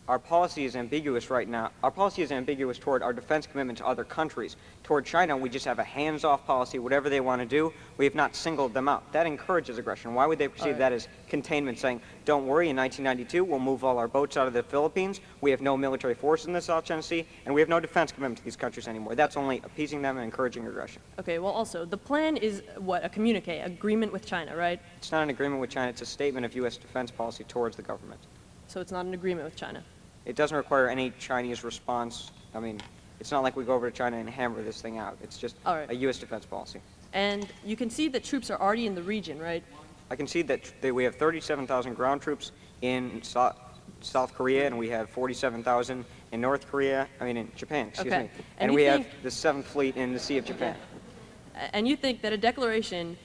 Our policy is ambiguous right now. Our policy is ambiguous toward our defense commitment to other countries. Toward China, we just have a hands-off policy. Whatever they want to do, we have not singled them out. That encourages aggression. Why would they perceive that as containment, saying, don't worry, in 1992, we'll move all our boats out of the Philippines, we have no military force in the South China Sea, and we have no defense commitment to these countries anymore. That's only appeasing them and encouraging aggression. Okay, well, also, the plan is what? A communique, agreement with China, right? It's not an agreement with China. It's a statement of U.S. defense policy towards the government. So it's not an agreement with China. It doesn't require any Chinese response. I mean, it's not like we go over to China and hammer this thing out. It's just All right. a U.S. defense policy. And you can see that troops are already in the region, right? I can see that we have 37,000 ground troops in South Korea, and we have 47,000 in in Japan, excuse Okay. me. And And you we have think- the 7th Fleet in the Sea of Japan. And you think that a declaration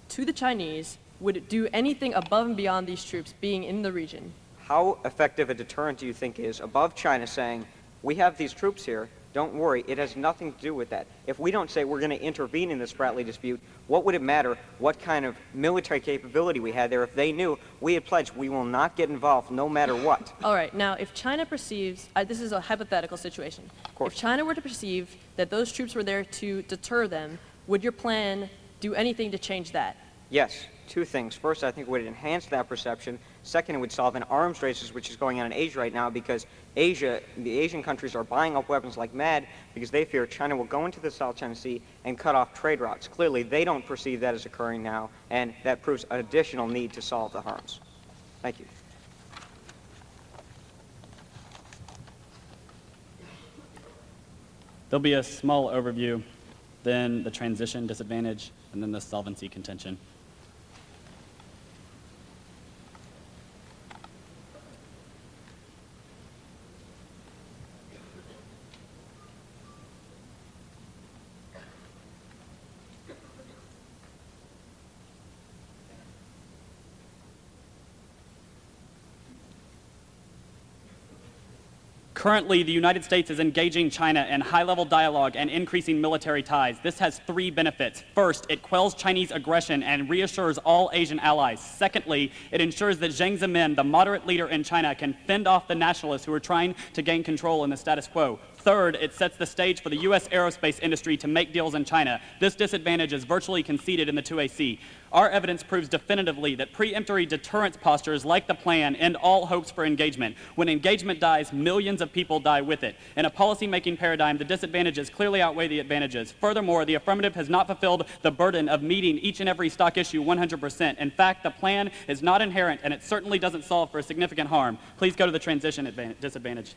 to the Chinese would do anything above and beyond these troops being in the region? How effective a deterrent do you think is above China saying, we have these troops here, don't worry, it has nothing to do with that. If we don't say we're going to intervene in the Spratly dispute, what would it matter what kind of military capability we had there if they knew we had pledged we will not get involved no matter what? All right, now if China perceives, this is a hypothetical situation. course. If China were to perceive that those troops were there to deter them, would your plan do anything to change that? Yes, two things. First, I think it would enhance that perception. Second, it would solve an arms race, which is going on in Asia right now, because the Asian countries are buying up weapons like mad because they fear China will go into the South China Sea and cut off trade routes. Clearly, they don't perceive that as occurring now, and that proves an additional need to solve the harms. Thank you. There'll be a small overview, then the transition disadvantage, and then the solvency contention. Currently, the United States is engaging China in high-level dialogue and increasing military ties. This has three benefits. First, it quells Chinese aggression and reassures all Asian allies. Secondly, it ensures that Jiang Zemin, the moderate leader in China, can fend off the nationalists who are trying to gain control in the status quo. Third, it sets the stage for the U.S. aerospace industry to make deals in China. This disadvantage is virtually conceded in the 2AC. Our evidence proves definitively that preemptory deterrence postures like the plan end all hopes for engagement. When engagement dies, millions of people die with it. In a policy-making paradigm, the disadvantages clearly outweigh the advantages. Furthermore, the affirmative has not fulfilled the burden of meeting each and every stock issue 100%. In fact, the plan is not inherent, and it certainly doesn't solve for a significant harm. Please go to the transition disadvantage.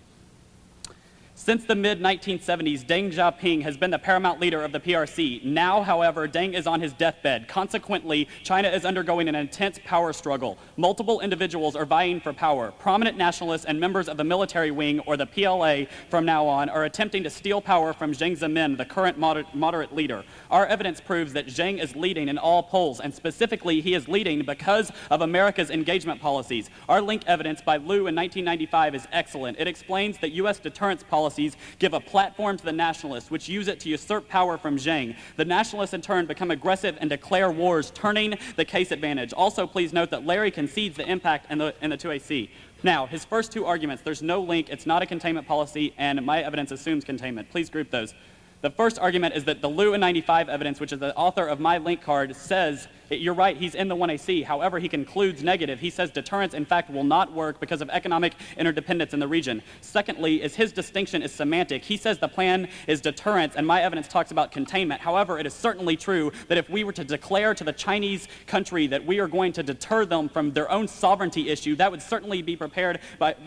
Since the mid-1970s, Deng Xiaoping has been the paramount leader of the PRC. Now, however, Deng is on his deathbed. Consequently, China is undergoing an intense power struggle. Multiple individuals are vying for power. Prominent nationalists and members of the military wing, or the PLA from now on, are attempting to steal power from Jiang Zemin, the current moderate leader. Our evidence proves that Jiang is leading in all polls, and specifically, he is leading because of America's engagement policies. Our link evidence by Liu in 1995 is excellent. It explains that U.S. deterrence policies give a platform to the nationalists, which use it to usurp power from Jiang. The nationalists, in turn, become aggressive and declare wars, turning the case advantage. Also, please note that Larry concedes the impact in the 2AC. Now, his first two arguments, there's no link, it's not a containment policy, and my evidence assumes containment. Please group those. The first argument is that the Liu in 95 evidence, which is the author of my link card, says, you're right, he's in the 1AC. However, he concludes negative. He says deterrence, in fact, will not work because of economic interdependence in the region. Secondly, is his distinction is semantic. He says the plan is deterrence, and my evidence talks about containment. However, it is certainly true that if we were to declare to the Chinese country that we are going to deter them from their own sovereignty issue, that would certainly be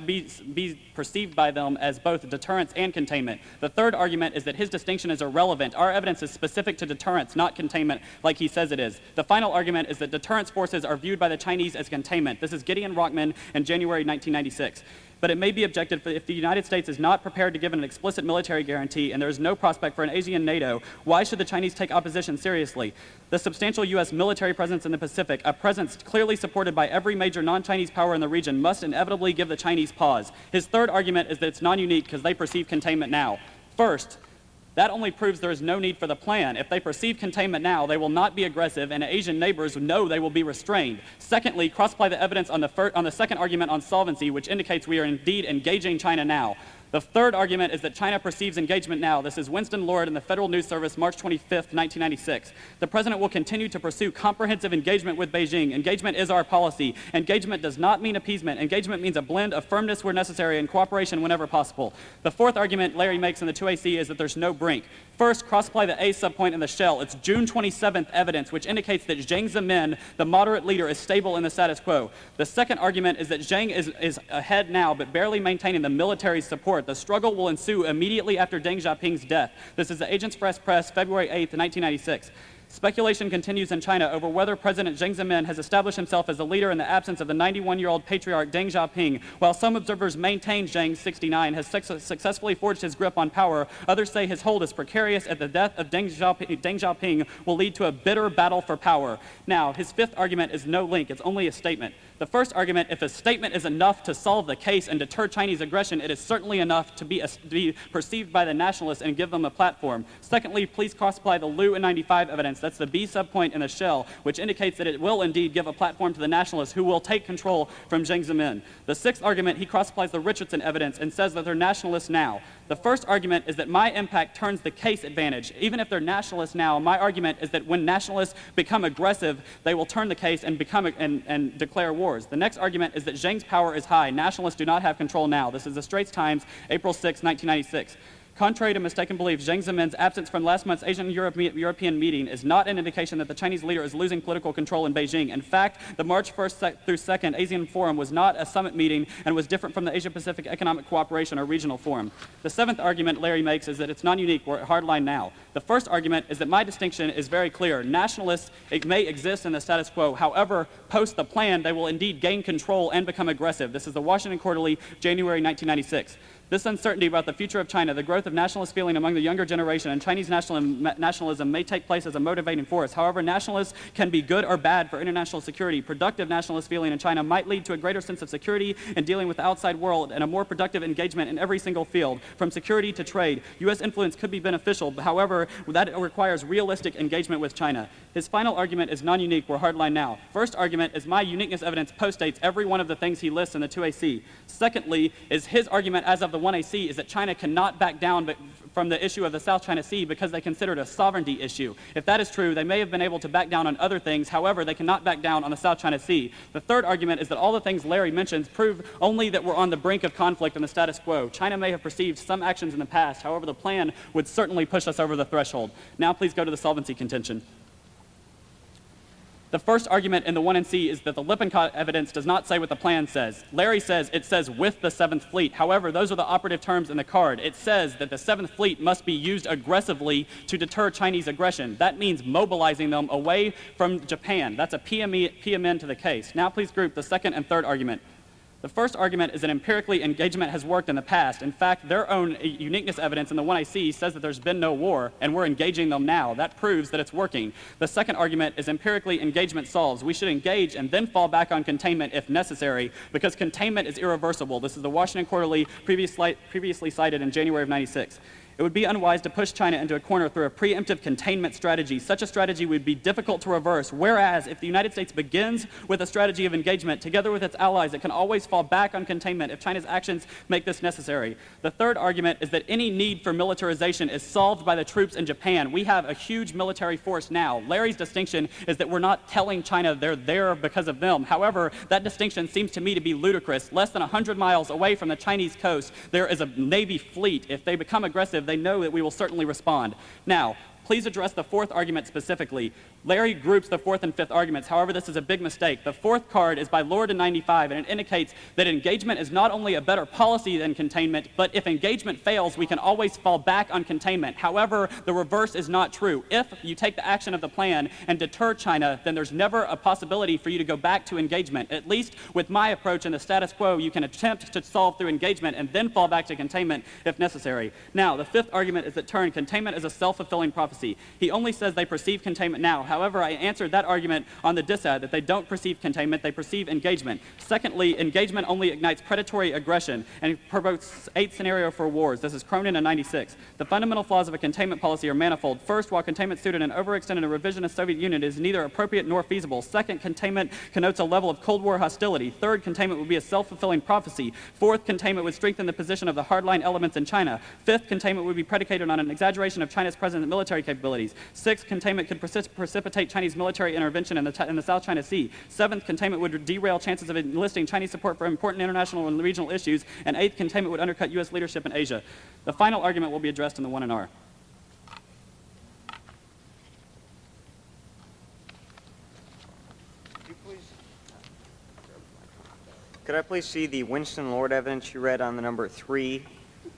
be perceived by them as both deterrence and containment. The third argument is that his distinction is irrelevant. Our evidence is specific to deterrence, not containment, like he says it is. The final argument is that deterrence forces are viewed by the Chinese as containment. This is Gideon Rockman in January 1996. But it may be objected if the United States is not prepared to give an explicit military guarantee and there is no prospect for an ASEAN NATO, why should the Chinese take opposition seriously? The substantial U.S. military presence in the Pacific, a presence clearly supported by every major non-Chinese power in the region, must inevitably give the Chinese pause. His third argument is that it's non-unique because they perceive containment now. First, that only proves there is no need for the plan. If they perceive containment now, they will not be aggressive, and Asian neighbors know they will be restrained. Secondly, cross-apply the evidence on the second argument on solvency, which indicates we are indeed engaging China now. The third argument is that China perceives engagement now. This is Winston Lord in the Federal News Service, March 25th, 1996. The President will continue to pursue comprehensive engagement with Beijing. Engagement is our policy. Engagement does not mean appeasement. Engagement means a blend of firmness where necessary and cooperation whenever possible. The fourth argument Larry makes in the 2AC is that there's no brink. First, cross-apply the A subpoint in the shell. It's June 27th evidence, which indicates that Jiang Zemin, the moderate leader, is stable in the status quo. The second argument is that Jiang is ahead now, but barely maintaining the military support. The struggle will ensue immediately after Deng Xiaoping's death. This is the Agents Press, February 8th, 1996. Speculation continues in China over whether President Jiang Zemin has established himself as a leader in the absence of the 91-year-old patriarch Deng Xiaoping. While some observers maintain Jiang, 69, has successfully forged his grip on power, others say his hold is precarious and the death of Deng Xiaoping will lead to a bitter battle for power. Now, his fifth argument is no link. It's only a statement. The first argument, if a statement is enough to solve the case and deter Chinese aggression, it is certainly enough to be perceived by the nationalists and give them a platform. Secondly, please cross-apply the Liu in 95 evidence. That's the B subpoint in the shell, which indicates that it will indeed give a platform to the nationalists who will take control from Jiang Zemin. The sixth argument, he cross-applies the Richardson evidence and says that they're nationalists now. The first argument is that my impact turns the case advantage. Even if they're nationalists now, my argument is that when nationalists become aggressive, they will turn the case and and declare wars. The next argument is that Jiang's power is high. Nationalists do not have control now. This is the Straits Times, April 6, 1996. Contrary to mistaken belief, Jiang Zemin's absence from last month's Asian-European meeting is not an indication that the Chinese leader is losing political control in Beijing. In fact, the March 1st through 2nd ASEAN Forum was not a summit meeting and was different from the Asia-Pacific Economic Cooperation or Regional Forum. The seventh argument Larry makes is that it's non-unique. We're at hardline now. The first argument is that my distinction is very clear. Nationalists may exist in the status quo. However, post the plan, they will indeed gain control and become aggressive. This is the Washington Quarterly, January 1996. This uncertainty about the future of China, the growth of nationalist feeling among the younger generation, and Chinese nationalism may take place as a motivating force. However, nationalists can be good or bad for international security. Productive nationalist feeling in China might lead to a greater sense of security in dealing with the outside world and a more productive engagement in every single field, from security to trade. U.S. influence could be beneficial, but however, that requires realistic engagement with China. His final argument is non-unique. We're hardline now. First argument is my uniqueness evidence postdates every one of the things he lists in the 2AC. Secondly, is his argument as of the 1AC is that China cannot back down from the issue of the South China Sea because they consider it a sovereignty issue. If that is true, they may have been able to back down on other things. However, they cannot back down on the South China Sea. The third argument is that all the things Larry mentions prove only that we're on the brink of conflict in the status quo. China may have perceived some actions in the past. However, the plan would certainly push us over the threshold. Now please go to the solvency contention. The first argument in the 1NC is that the Lippincott evidence does not say what the plan says. Larry says it says with the 7th Fleet. However, those are the operative terms in the card. It says that the 7th Fleet must be used aggressively to deter Chinese aggression. That means mobilizing them away from Japan. That's a PMN to the case. Now please group the second and third argument. The first argument is that empirically engagement has worked in the past. In fact, their own uniqueness evidence in the 1IC says that there's been no war, and we're engaging them now. That proves that it's working. The second argument is empirically engagement solves. We should engage and then fall back on containment if necessary, because containment is irreversible. This is the Washington Quarterly previously cited in January of '96. It would be unwise to push China into a corner through a preemptive containment strategy. Such a strategy would be difficult to reverse, whereas if the United States begins with a strategy of engagement together with its allies, it can always fall back on containment if China's actions make this necessary. The third argument is that any need for militarization is solved by the troops in Japan. We have a huge military force now. Larry's distinction is that we're not telling China they're there because of them. However, that distinction seems to me to be ludicrous. Less than 100 miles away from the Chinese coast, there is a Navy fleet. If they become aggressive, they know that we will certainly respond. Now, please address the fourth argument specifically. Larry groups the fourth and fifth arguments. However, this is a big mistake. The fourth card is by Lord in 95, and it indicates that engagement is not only a better policy than containment, but if engagement fails, we can always fall back on containment. However, the reverse is not true. If you take the action of the plan and deter China, then there's never a possibility for you to go back to engagement. At least with my approach and the status quo, you can attempt to solve through engagement and then fall back to containment if necessary. Now, the fifth argument is that containment is a self-fulfilling prophecy. He only says they perceive containment now. However, I answered that argument on the dissad that they don't perceive containment, they perceive engagement. Secondly, engagement only ignites predatory aggression and provokes 8th scenario for wars. This is Cronin in 96. The fundamental flaws of a containment policy are manifold. First, while containment suited an overextended and revisionist Soviet Union is neither appropriate nor feasible. Second, containment connotes a level of Cold War hostility. Third, containment would be a self-fulfilling prophecy. Fourth, containment would strengthen the position of the hardline elements in China. Fifth, containment would be predicated on an exaggeration of China's present military capabilities. Sixth, containment could precipitate Chinese military intervention in the South China Sea. Seventh, containment would derail chances of enlisting Chinese support for important international and regional issues. And eighth, containment would undercut U.S. leadership in Asia. The final argument will be addressed in the 1NR. Could I please see the Winston Lord evidence you read on the number 3?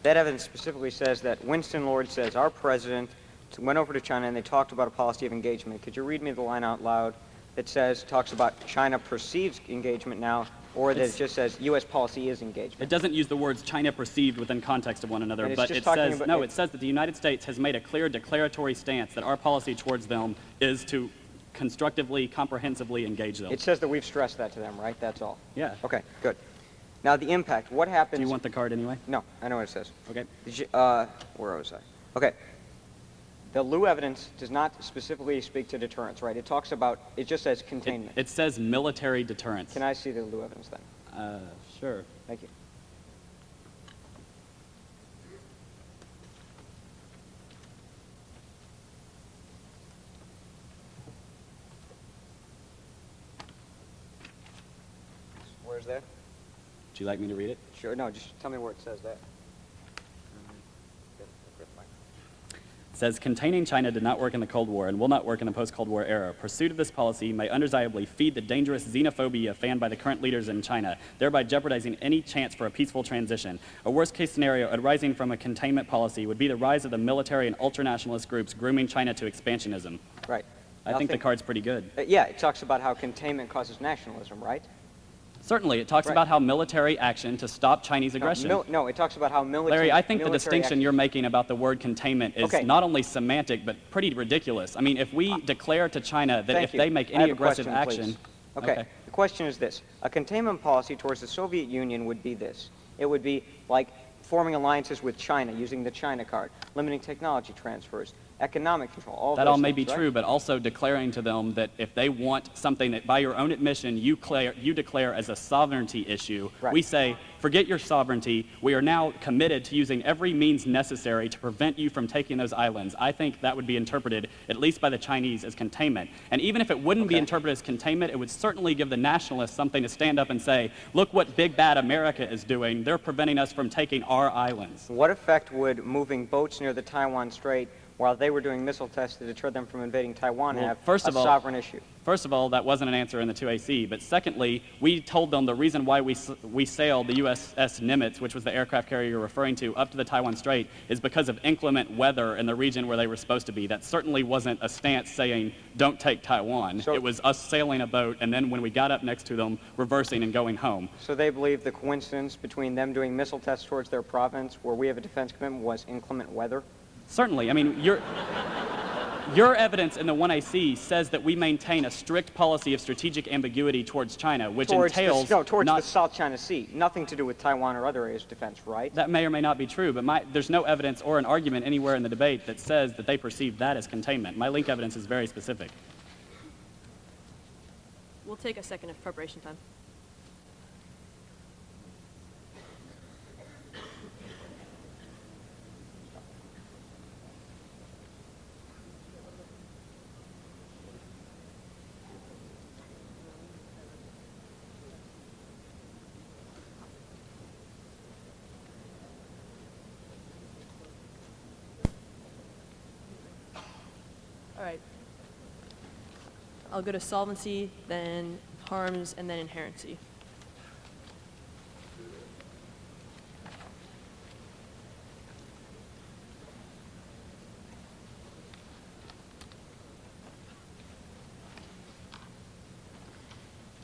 That evidence specifically says that Winston Lord says our president went over to China and they talked about a policy of engagement. Could you read me the line out loud that talks about China perceives engagement now, or that it just says U.S. policy is engagement? It doesn't use the words China perceived within context of one another, but it says, it says that the United States has made a clear declaratory stance that our policy towards them is to constructively, comprehensively engage them. It says that we've stressed that to them, right? That's all. Yeah. Okay, good. Now the impact, what happens... Do you want the card anyway? No, I know what it says. Okay. Where was I? Okay. The Liu evidence does not specifically speak to deterrence, right? It talks about, it just says containment. It says military deterrence. Can I see the Liu evidence then? Sure. Thank you. Where's that? Would you like me to read it? Sure. No, just tell me where it says that. It says, containing China did not work in the Cold War and will not work in the post-Cold War era. Pursuit of this policy may undesirably feed the dangerous xenophobia fanned by the current leaders in China, thereby jeopardizing any chance for a peaceful transition. A worst-case scenario arising from a containment policy would be the rise of the military and ultranationalist groups grooming China to expansionism. Right. I think the card's pretty good. Yeah, it talks about how containment causes nationalism, right? Certainly, it talks about how military action to stop Chinese aggression. No, it talks about how military... Larry, I think the military distinction you're making about the word containment is not only semantic, but pretty ridiculous. I mean, if we declare to China that if they make any aggressive action... Okay, the question is this. A containment policy towards the Soviet Union would be this. It would be like forming alliances with China, using the China card, limiting technology transfers, economic control, all that all may be true, but also declaring to them that if they want something that by your own admission you declare as a sovereignty issue, we say, forget your sovereignty, we are now committed to using every means necessary to prevent you from taking those islands. I think that would be interpreted, at least by the Chinese, as containment. And even if it wouldn't be interpreted as containment, it would certainly give the nationalists something to stand up and say, look what big bad America is doing, they're preventing us from taking our islands. What effect would moving boats near the Taiwan Strait while they were doing missile tests to deter them from invading Taiwan, Well, have first a of all- sovereign issue. First of all, that wasn't an answer in the 2AC. But secondly, we told them the reason why we sailed the USS Nimitz, which was the aircraft carrier you're referring to, up to the Taiwan Strait, is because of inclement weather in the region where they were supposed to be. That certainly wasn't a stance saying, don't take Taiwan. So- It was us sailing a boat, and then when we got up next to them, reversing and going home. So they believe the coincidence between them doing missile tests towards their province, where we have a defense commitment, was inclement weather? Certainly. I mean, your evidence in the 1AC says that we maintain a strict policy of strategic ambiguity towards China, which entails towards not... the South China Sea. Nothing to do with Taiwan or other areas of defense, right? That may or may not be true, but there's no evidence or an argument anywhere in the debate that says that they perceive that as containment. My link evidence is very specific. We'll take a second of preparation time. All right. I'll go to solvency, then harms, and then inherency.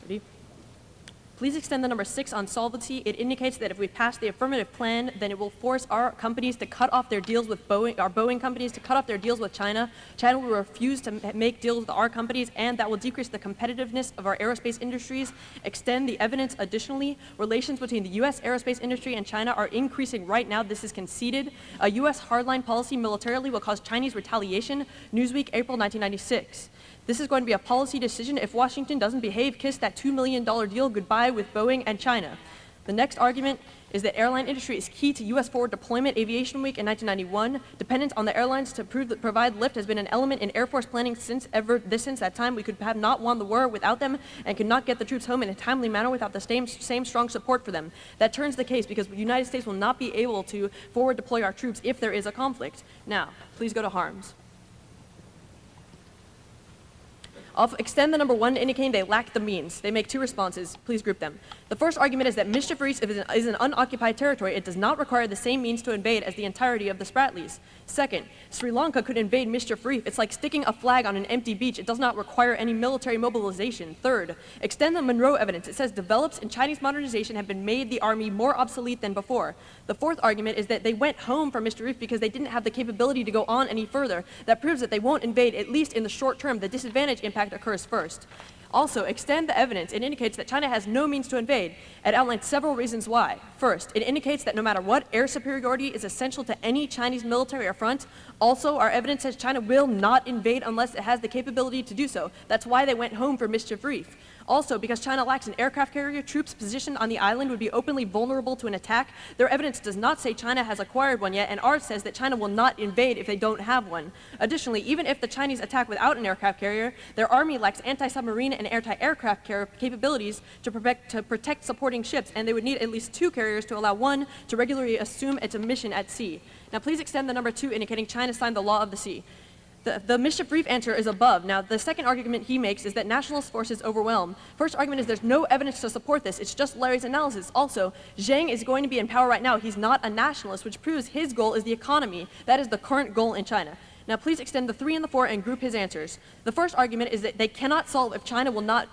Ready? Please extend the number 6 on solvency. It indicates that if we pass the affirmative plan, then it will force our companies to cut off their deals with Boeing, our Boeing companies to cut off their deals with China. China will refuse to make deals with our companies, and that will decrease the competitiveness of our aerospace industries. Extend the evidence. Additionally, relations between the U.S. aerospace industry and China are increasing right now. This is conceded. A U.S. hardline policy militarily will cause Chinese retaliation. Newsweek, April 1996. This is going to be a policy decision. If Washington doesn't behave, kiss that $2 million deal goodbye with Boeing and China. The next argument is that airline industry is key to U.S. forward deployment. Aviation Week in 1991. Dependence on the airlines to provide lift has been an element in Air Force planning since that time. We could have not won the war without them and could not get the troops home in a timely manner without the same strong support for them. That turns the case because the United States will not be able to forward deploy our troops if there is a conflict. Now, please go to harms. I'll extend the number 1 indicating they lack the means. They make 2 responses. Please group them. The first argument is that Mischief Reef is an unoccupied territory. It does not require the same means to invade as the entirety of the Spratlys. Second, Sri Lanka could invade Mischief Reef. It's like sticking a flag on an empty beach. It does not require any military mobilization. Third, extend the Monroe evidence. It says develops in Chinese modernization have been made the army more obsolete than before. The fourth argument is that they went home from Mischief Reef because they didn't have the capability to go on any further. That proves that they won't invade, at least in the short term. The disadvantage impact occurs first. Also, extend the evidence. It indicates that China has no means to invade. It outlines several reasons why. First, it indicates that no matter what, air superiority is essential to any Chinese military affront. Also, our evidence says China will not invade unless it has the capability to do so. That's why they went home for Mischief Reef. Also, because China lacks an aircraft carrier, troops positioned on the island would be openly vulnerable to an attack. Their evidence does not say China has acquired one yet, and ours says that China will not invade if they don't have one. Additionally, even if the Chinese attack without an aircraft carrier, their army lacks anti-submarine and anti-aircraft capabilities to protect supporting ships, and they would need at least 2 carriers to allow one to regularly assume its mission at sea. Now, please extend the number 2, indicating China signed the law of the sea. The Mischief Reef answer is above. Now, the second argument he makes is that nationalist forces overwhelm. First argument is there's no evidence to support this. It's just Larry's analysis. Also, Zhang is going to be in power right now. He's not a nationalist, which proves his goal is the economy. That is the current goal in China. Now, please extend the 3 and the 4 and group his answers. The first argument is that they cannot solve if China will not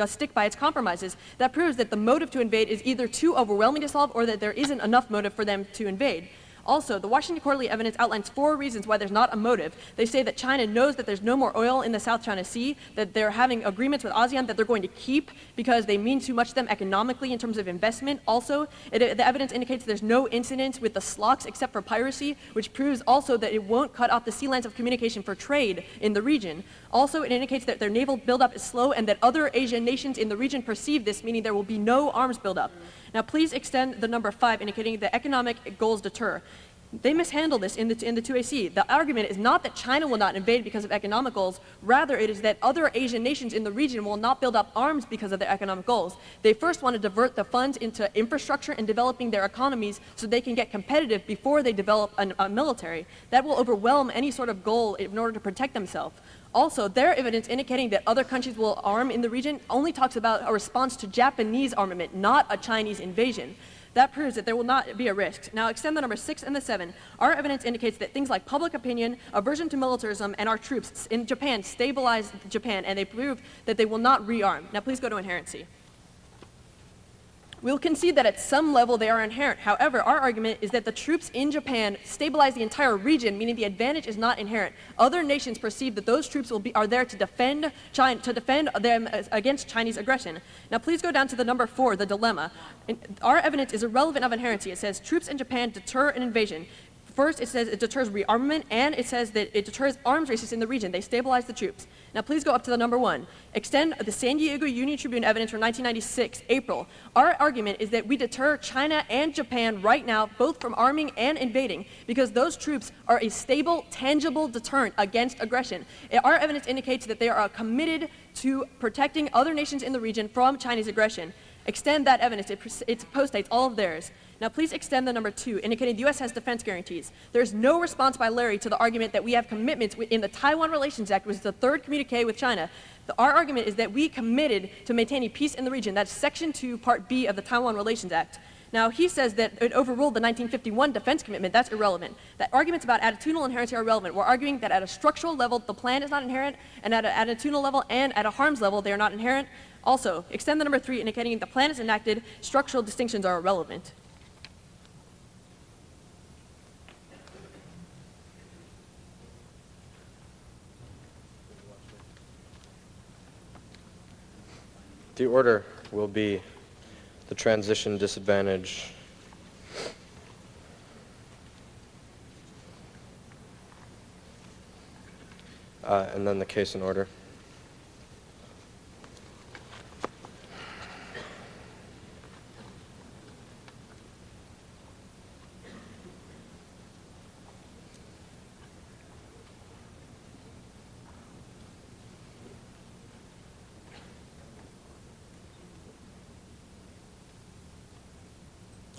stick by its compromises. That proves that the motive to invade is either too overwhelming to solve or that there isn't enough motive for them to invade. Also, the Washington Quarterly evidence outlines 4 reasons why there's not a motive. They say that China knows that there's no more oil in the South China Sea, that they're having agreements with ASEAN that they're going to keep because they mean too much to them economically in terms of investment. Also, the evidence indicates there's no incidents with the SLOCs except for piracy, which proves also that it won't cut off the sea lines of communication for trade in the region. Also, it indicates that their naval buildup is slow and that other Asian nations in the region perceive this, meaning there will be no arms buildup. Now, please extend the number 5, indicating the economic goals deter. They mishandle this in the 2AC. The argument is not that China will not invade because of economic goals. Rather, it is that other Asian nations in the region will not build up arms because of their economic goals. They first want to divert the funds into infrastructure and developing their economies so they can get competitive before they develop a military. That will overwhelm any sort of goal in order to protect themselves. Also, their evidence indicating that other countries will arm in the region only talks about a response to Japanese armament, not a Chinese invasion. That proves that there will not be a risk. Now, extend the number 6 and the 7. Our evidence indicates that things like public opinion, aversion to militarism, and our troops in Japan stabilize Japan, and they prove that they will not rearm. Now, please go to inherency. We'll concede that at some level they are inherent. However, our argument is that the troops in Japan stabilize the entire region, meaning the advantage is not inherent. Other nations perceive that those troops are there to defend China, to defend them against Chinese aggression. Now, please go down to the number 4, the dilemma. Our evidence is irrelevant of inherency. It says troops in Japan deter an invasion. First, it says it deters rearmament, and it says that it deters arms races in the region. They stabilize the troops. Now, please go up to the number 1. Extend the San Diego Union Tribune evidence from 1996, April. Our argument is that we deter China and Japan right now, both from arming and invading, because those troops are a stable, tangible deterrent against aggression. Our evidence indicates that they are committed to protecting other nations in the region from Chinese aggression. Extend that evidence. It postdates all of theirs. Now, please extend the number 2, indicating the U.S. has defense guarantees. There's no response by Larry to the argument that we have commitments in the Taiwan Relations Act, which is the 3rd communique with China. Our argument is that we committed to maintaining peace in the region. That's Section 2, Part B of the Taiwan Relations Act. Now, he says that it overruled the 1951 defense commitment. That's irrelevant. That arguments about attitudinal inherency are irrelevant. We're arguing that at a structural level, the plan is not inherent, and at an attitudinal level and at a harms level, they are not inherent. Also, extend the number 3, indicating the plan is enacted, structural distinctions are irrelevant. The order will be the transition disadvantage, and then the case in order.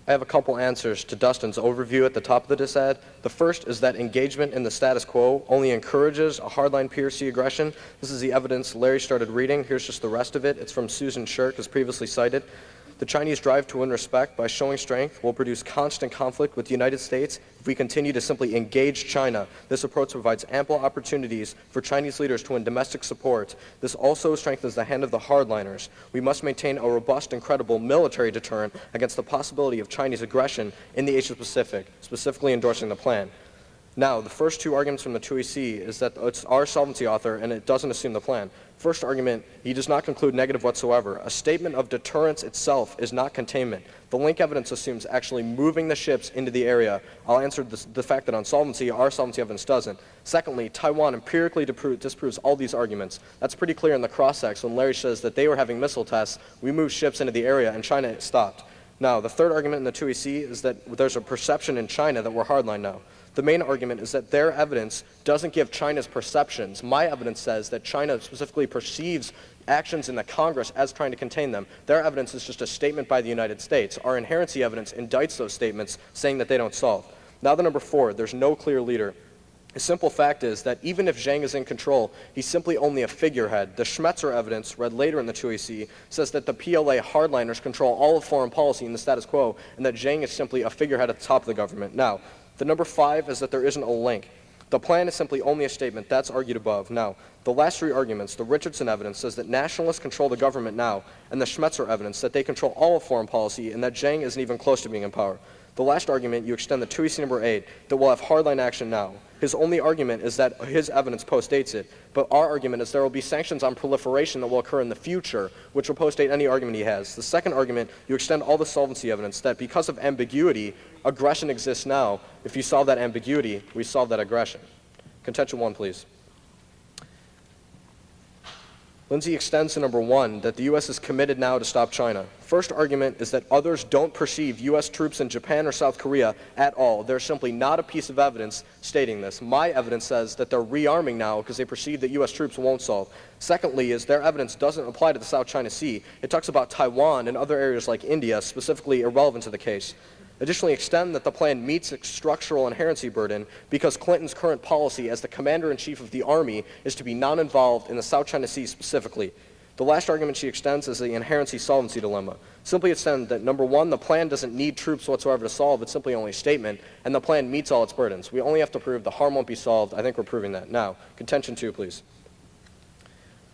I have a couple answers to Dustin's overview at the top of the dissad. The first is that engagement in the status quo only encourages a hardline PRC aggression. This is the evidence Larry started reading. Here's just the rest of it. It's from Susan Shirk, as previously cited. The Chinese drive to win respect by showing strength will produce constant conflict with the United States if we continue to simply engage China. This approach provides ample opportunities for Chinese leaders to win domestic support. This also strengthens the hand of the hardliners. We must maintain a robust and credible military deterrent against the possibility of Chinese aggression in the Asia-Pacific, specifically endorsing the plan. Now, the first 2 arguments from the 2AC is that it's our solvency author and it doesn't assume the plan. First argument, he does not conclude negative whatsoever. A statement of deterrence itself is not containment. The link evidence assumes actually moving the ships into the area. I'll answer the fact that on solvency, our solvency evidence doesn't. Secondly, Taiwan empirically disproves all these arguments. That's pretty clear in the cross-sex when Larry says that they were having missile tests, we moved ships into the area, and China stopped. Now, the third argument in the 2AC is that there's a perception in China that we're hardline now. The main argument is that their evidence doesn't give China's perceptions. My evidence says that China specifically perceives actions in the Congress as trying to contain them. Their evidence is just a statement by the United States. Our inherency evidence indicts those statements, saying that they don't solve. Now the number 4, there's no clear leader. The simple fact is that even if Zhang is in control, he's simply only a figurehead. The Schmetzer evidence, read later in the 2AC, says that the PLA hardliners control all of foreign policy in the status quo, and that Zhang is simply a figurehead at the top of the government. Now, the number 5 is that there isn't a link. The plan is simply only a statement. That's argued above. Now, the last 3 arguments, the Richardson evidence says that nationalists control the government now, and the Schmetzer evidence that they control all of foreign policy and that Zhang isn't even close to being in power. The last argument, you extend the 2AC number 8, that we'll have hardline action now. His only argument is that his evidence postdates it, but our argument is there will be sanctions on proliferation that will occur in the future, which will postdate any argument he has. The second argument, you extend all the solvency evidence that because of ambiguity, aggression exists now. If you solve that ambiguity, we solve that aggression. Contention 1, please. Lindsay extends to number 1 that the U.S. is committed now to stop China. first argument is that others don't perceive U.S. troops in Japan or South Korea at all. There's simply not a piece of evidence stating this. My evidence says that they're rearming now because they perceive that U.S. troops won't solve. Secondly, is their evidence doesn't apply to the South China Sea. It talks about Taiwan and other areas like India, specifically irrelevant to the case. Additionally, extend that the plan meets its structural inherency burden because Clinton's current policy as the commander-in-chief of the Army is to be non-involved in the South China Sea specifically. The last argument she extends is the inherency solvency dilemma. Simply extend that, number one, the plan doesn't need troops whatsoever to solve, it's simply only a statement, and the plan meets all its burdens. We only have to prove the harm won't be solved. I think we're proving that. Now, contention 2, please.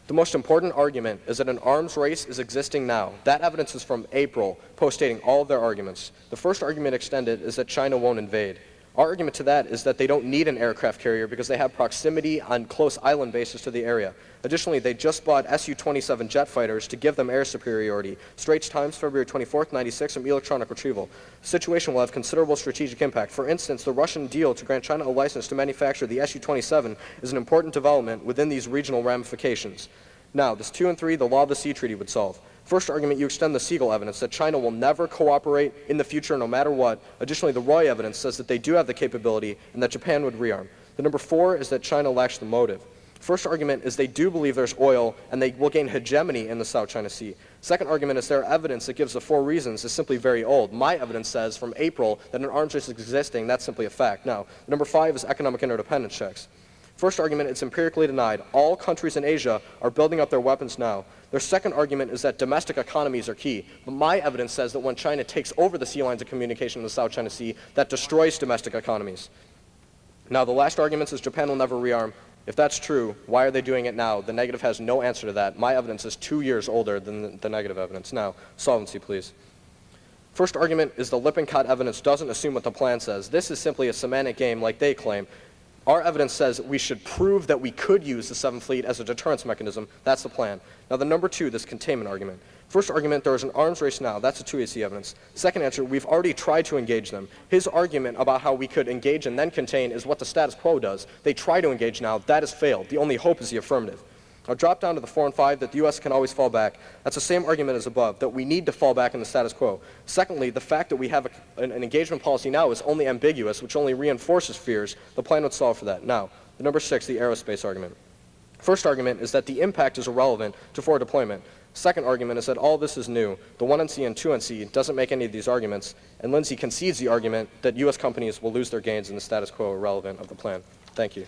The most important argument is that an arms race is existing now. That evidence is from April, post-stating all of their arguments. The first argument extended is that China won't invade. Our argument to that is that they don't need an aircraft carrier because they have proximity on close island bases to the area. Additionally, they just bought Su-27 jet fighters to give them air superiority. Straits Times, February 24th, 96, from electronic retrieval. The situation will have considerable strategic impact. For instance, the Russian deal to grant China a license to manufacture the Su-27 is an important development within these regional ramifications. Now, this 2 and 3, the Law of the Sea Treaty would solve. First argument, you extend the Siegel evidence that China will never cooperate in the future no matter what. Additionally, the Roy evidence says that they do have the capability and that Japan would rearm. The number 4 is that China lacks the motive. First argument is they do believe there's oil and they will gain hegemony in the South China Sea. Second argument is their evidence that gives the 4 reasons is simply very old. My evidence says from April that an arms race is existing. That's simply a fact. Now, number 5 is economic interdependence checks. First argument, it's empirically denied. All countries in Asia are building up their weapons now. Their second argument is that domestic economies are key. But my evidence says that when China takes over the sea lines of communication in the South China Sea, that destroys domestic economies. Now, the last argument is Japan will never rearm. If that's true, why are they doing it now? The negative has no answer to that. My evidence is 2 years older than the negative evidence. Now, solvency, please. First argument is the Lippincott evidence doesn't assume what the plan says. This is simply a semantic game like they claim. Our evidence says we should prove that we could use the 7th Fleet as a deterrence mechanism. That's the plan. Now, the number 2, this containment argument. First argument, there is an arms race now. That's a 2AC evidence. Second answer, we've already tried to engage them. His argument about how we could engage and then contain is what the status quo does. They try to engage now. That has failed. The only hope is the affirmative. I'll drop down to the 4 and 5 that the U.S. can always fall back. That's the same argument as above, that we need to fall back in the status quo. Secondly, the fact that we have an engagement policy now is only ambiguous, which only reinforces fears. The plan would solve for that. Now, the number 6, the aerospace argument. First argument is that the impact is irrelevant to forward deployment. Second argument is that all this is new. The 1NC and 2NC doesn't make any of these arguments, and Lindsay concedes the argument that U.S. companies will lose their gains in the status quo irrelevant of the plan. Thank you.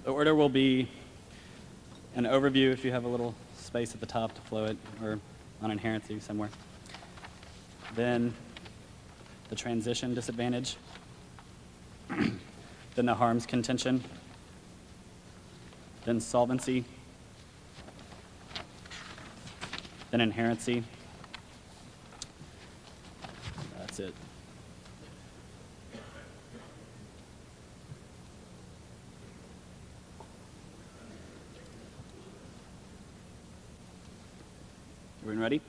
The order will be an overview, if you have a little space at the top to flow it, or on inherency somewhere. Then the transition disadvantage. Then the harms contention. Then solvency. Then inherency. That's it. Everyone ready?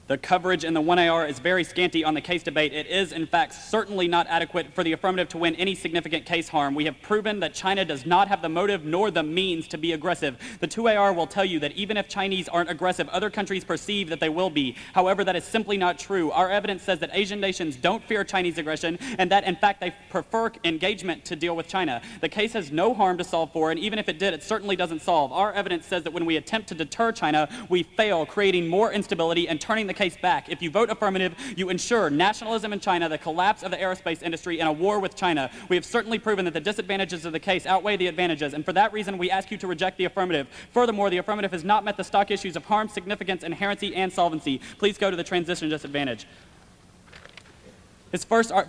The coverage in the 1AR is very scanty on the case debate. It is, in fact, certainly not adequate for the affirmative to win any significant case harm. We have proven that China does not have the motive nor the means to be aggressive. The 2AR will tell you that even if Chinese aren't aggressive, other countries perceive that they will be. However, that is simply not true. Our evidence says that Asian nations don't fear Chinese aggression and that, in fact, they prefer engagement to deal with China. The case has no harm to solve for, and even if it did, it certainly doesn't solve. Our evidence says that when we attempt to deter China, we fail, creating more instability and turning the case back. If you vote affirmative, you ensure nationalism in China, the collapse of the aerospace industry, and a war with China. We have certainly proven that the disadvantages of the case outweigh the advantages, and for that reason, we ask you to reject the affirmative. Furthermore, the affirmative has not met the stock issues of harm, significance, inherency, and solvency. Please go to the transition disadvantage.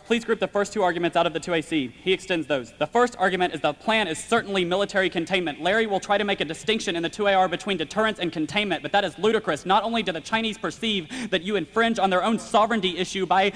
Please group the first two arguments out of the 2AC. He extends those. The first argument is the plan is certainly military containment. Larry will try to make a distinction in the 2AR between deterrence and containment, but that is ludicrous. Not only do the Chinese perceive that you infringe on their own sovereignty issue by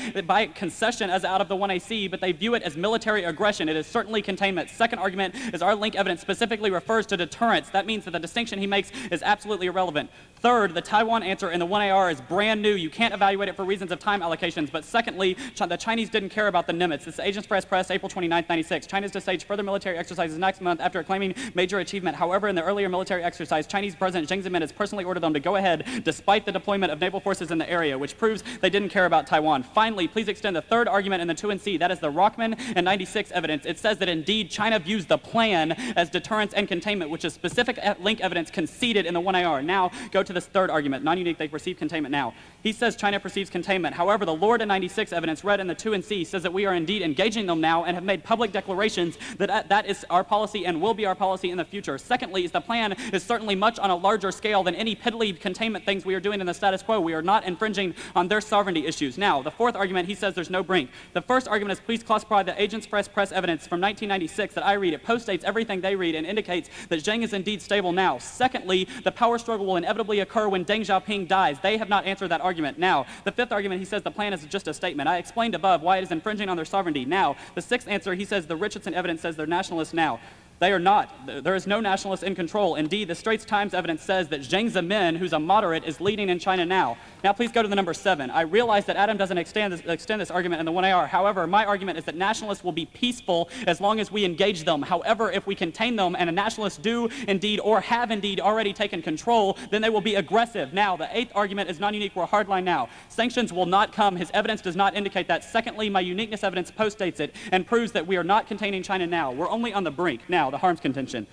concession as out of the 1AC, but they view it as military aggression. It is certainly containment. Second argument is our link evidence specifically refers to deterrence. That means that the distinction he makes is absolutely irrelevant. Third, the Taiwan answer in the 1AR is brand new. You can't evaluate it for reasons of time allocations. But secondly, the Chinese didn't care about the Nimitz. This is Agents Press, April 29, 96. China's to stage further military exercises next month after claiming major achievement. However, in the earlier military exercise, Chinese President Jiang Zemin has personally ordered them to go ahead despite the deployment of naval forces in the area, which proves they didn't care about Taiwan. Finally, please extend the third argument in the 2&C. That is the Rockman and 96 evidence. It says that indeed China views the plan as deterrence and containment, which is specific link evidence conceded in the 1AR. Now, go to this third argument. Non-unique, they perceive containment now. He says China perceives containment. However, the Lord and 96 evidence read in the 2&C says that we are indeed engaging them now and have made public declarations that that is our policy and will be our policy in the future. Secondly, the plan is certainly much on a larger scale than any piddly containment things we are doing in the status quo. We are not infringing on their sovereignty issues. Now, the fourth argument, he says there's no brink. The first argument is please classify the Agents Press evidence from 1996 that I read. It postdates everything they read and indicates that Zheng is indeed stable now. Secondly, the power struggle will inevitably occur when Deng Xiaoping dies. They have not answered that argument. Now, the fifth argument, he says the plan is just a statement. I explained above why it is infringing on their sovereignty. Now, the sixth answer, he says the Richardson evidence says they're nationalists now. They are not. There is no nationalist in control. Indeed, the Straits Times evidence says that Jiang Zemin, who's a moderate, is leading in China now. Now, please go to the number 7. I realize that Adam doesn't extend this argument in the 1AR. However, my argument is that nationalists will be peaceful as long as we engage them. However, if we contain them and nationalists do indeed or have indeed already taken control, then they will be aggressive. Now, the 8th argument is non-unique. We're hardline now. Sanctions will not come. His evidence does not indicate that. Secondly, my uniqueness evidence postdates it and proves that we are not containing China now. We're only on the brink. Now, the harms contention.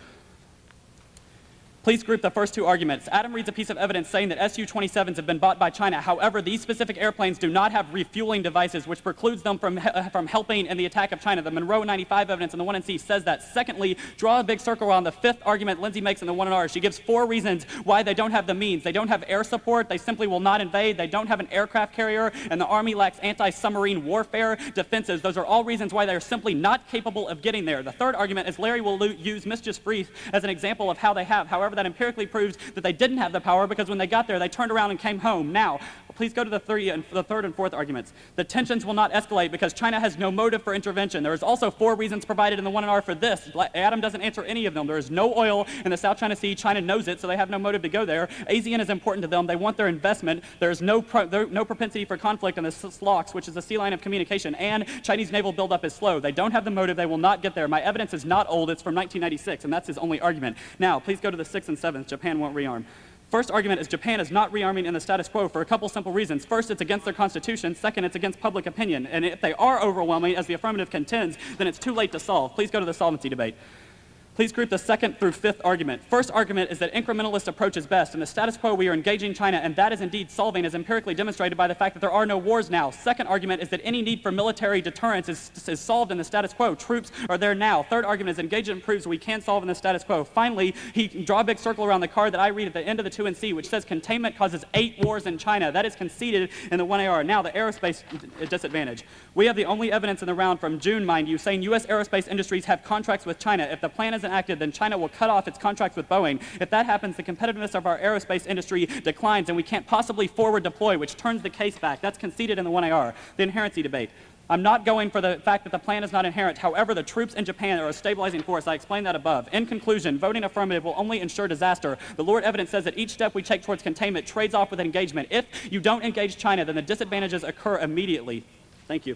Please group the first two arguments. Adam reads a piece of evidence saying that Su-27s have been bought by China. However, these specific airplanes do not have refueling devices, which precludes them from helping in the attack of China. The Monroe 95 evidence in the 1&C says that. Secondly, draw a big circle around the fifth argument Lindsay makes in the 1&R. She gives 4 reasons why they don't have the means. They don't have air support. They simply will not invade. They don't have an aircraft carrier, and the Army lacks anti-submarine warfare defenses. Those are all reasons why they are simply not capable of getting there. The third argument is Larry will use Mischief Brief as an example of how they have. However, that empirically proves that they didn't have the power because when they got there, they turned around and came home. Now, please go to the third and fourth arguments. The tensions will not escalate because China has no motive for intervention. There is also 4 reasons provided in the 1&R for this. Adam doesn't answer any of them. There is no oil in the South China Sea. China knows it, so they have no motive to go there. ASEAN is important to them. They want their investment. There is no propensity for conflict in the SLOCs, which is the sea line of communication, and Chinese naval buildup is slow. They don't have the motive. They will not get there. My evidence is not old. It's from 1996, and that's his only argument. Now, please go to the 6th and 7th. Japan won't rearm. First argument is Japan is not rearming in the status quo for a couple simple reasons. First, it's against their constitution. Second, it's against public opinion. And if they are overwhelming, as the affirmative contends, then it's too late to solve. Please go to the solvency debate. Please group the second through fifth argument. First argument is that incrementalist approach is best. In the status quo, we are engaging China, and that is indeed solving, as empirically demonstrated by the fact that there are no wars now. Second argument is that any need for military deterrence is solved in the status quo. Troops are there now. Third argument is engagement proves we can solve in the status quo. Finally, he draw a big circle around the card that I read at the end of the 2 and C, which says containment causes 8 wars in China. That is conceded in the 1AR. Now, the aerospace disadvantage. We have the only evidence in the round from June, mind you, saying U.S. aerospace industries have contracts with China. If the plan isn't acted, then China will cut off its contracts with Boeing. If that happens, the competitiveness of our aerospace industry declines, and we can't possibly forward deploy, which turns the case back. That's conceded in the 1AR. The inherency debate. I'm not going for the fact that the plan is not inherent. However, the troops in Japan are a stabilizing force. I explained that above. In conclusion, voting affirmative will only ensure disaster. The Lord evidence says that each step we take towards containment trades off with engagement. If you don't engage China, then the disadvantages occur immediately. Thank you.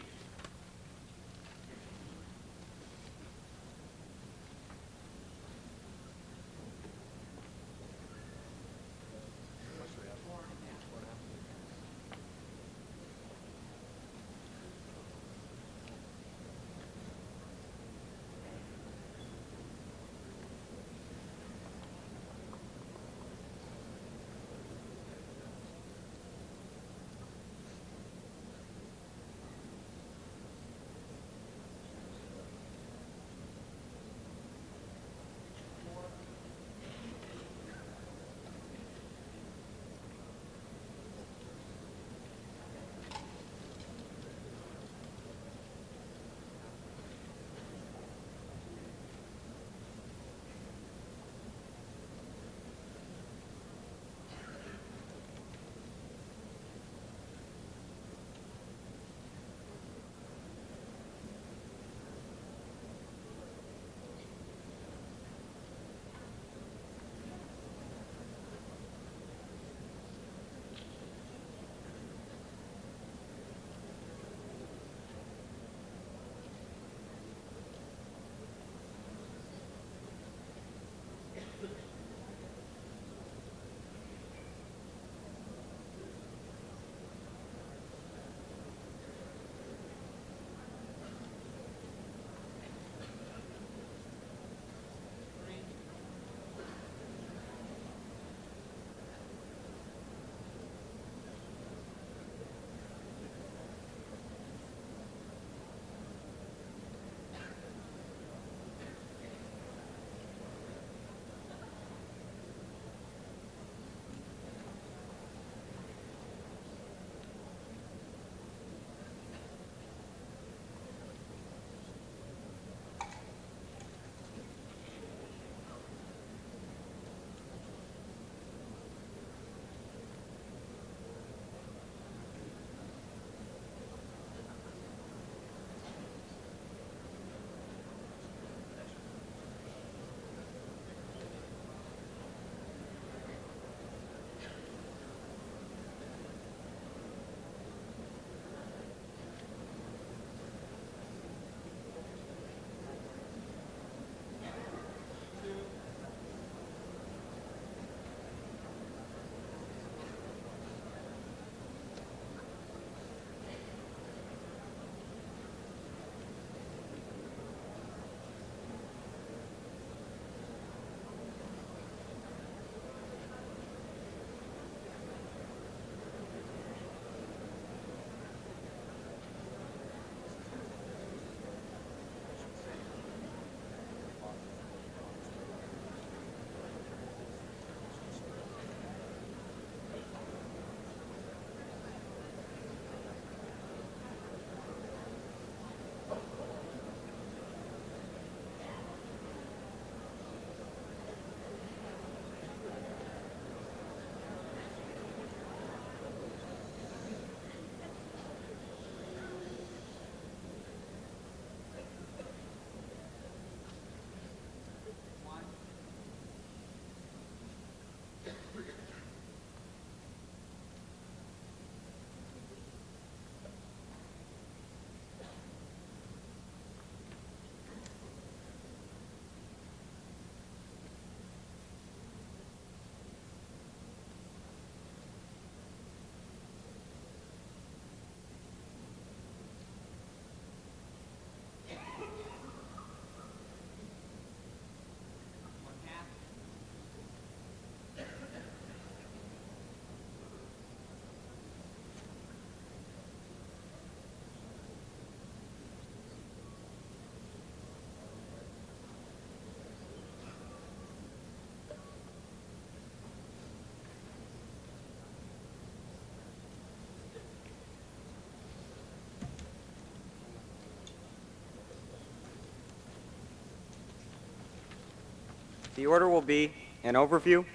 The order will be an overview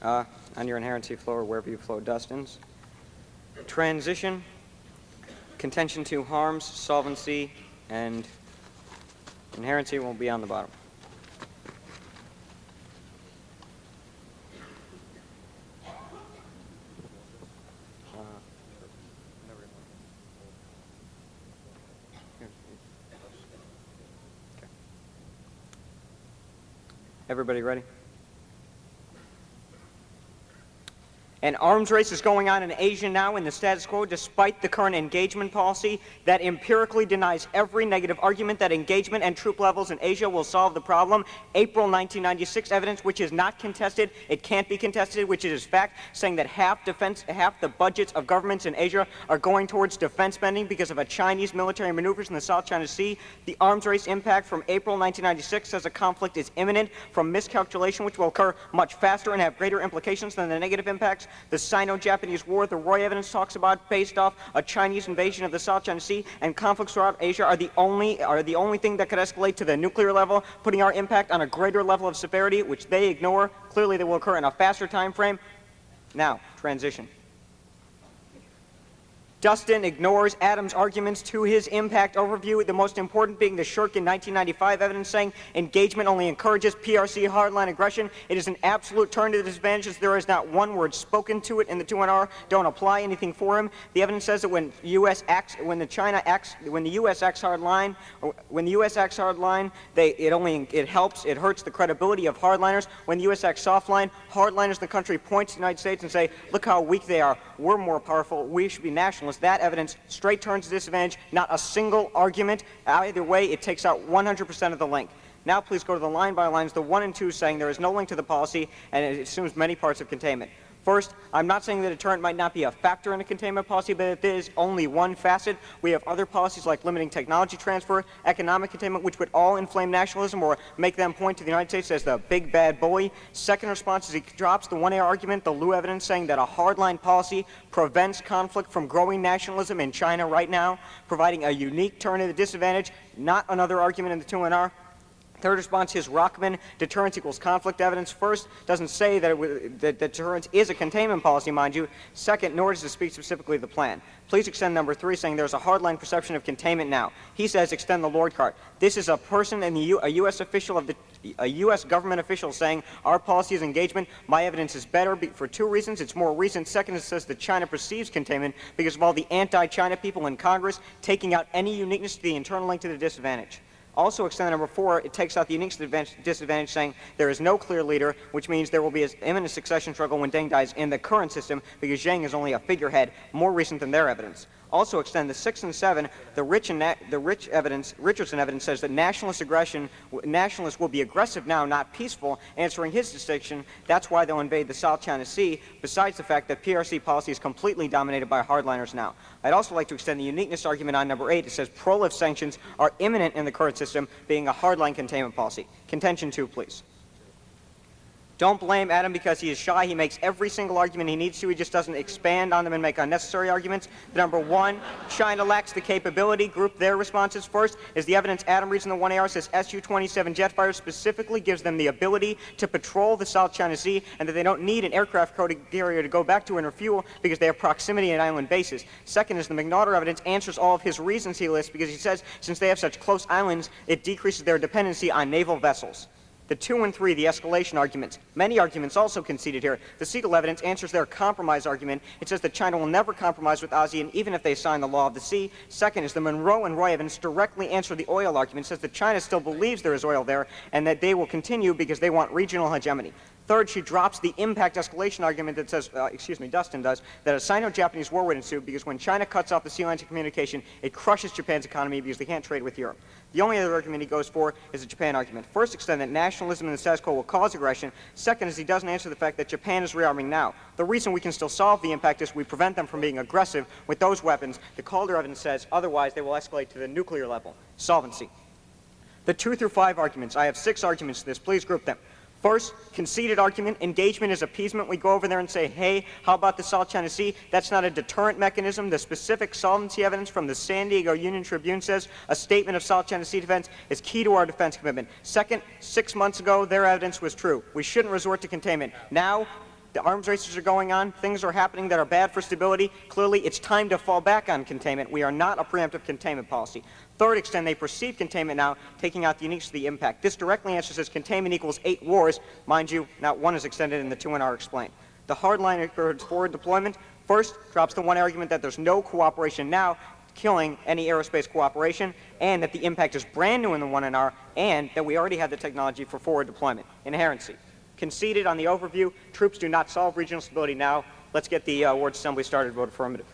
on your inherency flow or wherever you flow Dustin's. Transition, contention to harms, solvency, and inherency will be on the bottom. Everybody ready? An arms race is going on in Asia now in the status quo, despite the current engagement policy that empirically denies every negative argument that engagement and troop levels in Asia will solve the problem. April 1996 evidence, which is not contested, it can't be contested, which is fact, saying that half the budgets of governments in Asia are going towards defense spending because of a Chinese military maneuvers in the South China Sea. The arms race impact from April 1996 says a conflict is imminent from miscalculation, which will occur much faster and have greater implications than the negative impacts. The Sino-Japanese War, the Roy evidence talks about, based off a Chinese invasion of the South China Sea, and conflicts throughout Asia are the only thing that could escalate to the nuclear level, putting our impact on a greater level of severity, which they ignore. Clearly, they will occur in a faster time frame. Now, transition. Dustin ignores Adams' arguments to his impact overview, the most important being the Shurkin 1995 evidence saying engagement only encourages PRC hardline aggression. It is an absolute turn to the disadvantages. There is not one word spoken to it in the 2NR. Don't apply anything for him. The evidence says that when the U.S. acts hardline, it hurts the credibility of hardliners. When the U.S. acts softline, hardliners in the country point to the United States and say, look how weak they are. We're more powerful. We should be nationalists. That evidence straight turns to disadvantage. Not a single argument. Either way, it takes out 100% of the link. Now please go to the line by lines, the 1 and 2 saying there is no link to the policy and it assumes many parts of containment. First, I'm not saying that deterrent might not be a factor in a containment policy, but it is only one facet. We have other policies like limiting technology transfer, economic containment, which would all inflame nationalism or make them point to the United States as the big bad bully. Second response is he drops the 1A argument, the Liu evidence saying that a hardline policy prevents conflict from growing nationalism in China right now, providing a unique turn to the disadvantage, not another argument in the 2NR. Third response, his Rockman deterrence equals conflict evidence. First, doesn't say that deterrence is a containment policy, mind you. Second, nor does it speak specifically to the plan. Please extend number 3, saying there's a hardline perception of containment now. He says extend the Lord card. This is a person and a U.S. official a U.S. government official saying our policy is engagement. My evidence is better for 2 reasons. It's more recent. Second, it says that China perceives containment because of all the anti-China people in Congress taking out any uniqueness to the internal link to the disadvantage. Also extend number 4, it takes out the unique disadvantage saying there is no clear leader, which means there will be an imminent succession struggle when Deng dies in the current system because Zheng is only a figurehead, more recent than their evidence. Also extend the 6 and 7, the Richardson evidence says that nationalists will be aggressive now, not peaceful, answering his distinction. That's why they'll invade the South China Sea, besides the fact that PRC policy is completely dominated by hardliners now. I'd also like to extend the uniqueness argument on number 8. It says pro-lift sanctions are imminent in the current system, being a hardline containment policy. Contention 2, please. Don't blame Adam because he is shy. He makes every single argument he needs to. He just doesn't expand on them and make unnecessary arguments. Number 1, China lacks the capability. Group their responses. First is the evidence Adam reads in the 1AR says Su-27 jet fighters specifically gives them the ability to patrol the South China Sea and that they don't need an aircraft carrier to go back to and refuel because they have proximity and island bases. Second is the McNaughter evidence answers all of his reasons he lists because he says since they have such close islands, it decreases their dependency on naval vessels. The 2 and 3, the escalation arguments. Many arguments also conceded here. The Seagull evidence answers their compromise argument. It says that China will never compromise with ASEAN even if they sign the law of the sea. Second is the Monroe and Roy evidence directly answer the oil argument. It says that China still believes there is oil there and that they will continue because they want regional hegemony. Third, she drops the impact escalation argument that says, Dustin does, that a Sino-Japanese war would ensue because when China cuts off the sea lines of communication, it crushes Japan's economy because they can't trade with Europe. The only other argument he goes for is the Japan argument. First, extend that nationalism in the status quo will cause aggression. Second is he doesn't answer the fact that Japan is rearming now. The reason we can still solve the impact is we prevent them from being aggressive with those weapons. The Calder evidence says otherwise they will escalate to the nuclear level. Solvency. The 2 through 5 arguments. I have 6 arguments to this. Please group them. First, conceded argument, engagement is appeasement. We go over there and say, hey, how about the South China Sea? That's not a deterrent mechanism. The specific solvency evidence from the San Diego Union Tribune says a statement of South China Sea defense is key to our defense commitment. Second, 6 months ago, their evidence was true. We shouldn't resort to containment. Now, the arms races are going on. Things are happening that are bad for stability. Clearly, it's time to fall back on containment. We are not a preemptive containment policy. Third extent, they perceive containment now, taking out the uniqueness of the impact. This directly answers as containment equals 8 wars. Mind you, not one is extended and the 2 are explained. The hard line towards forward deployment, first, drops the one argument that there's no cooperation now, killing any aerospace cooperation, and that the impact is brand new in the 1NR, and that we already have the technology for forward deployment. Inherency. Conceded on the overview, troops do not solve regional stability now. Let's get the word assembly started. Vote affirmative.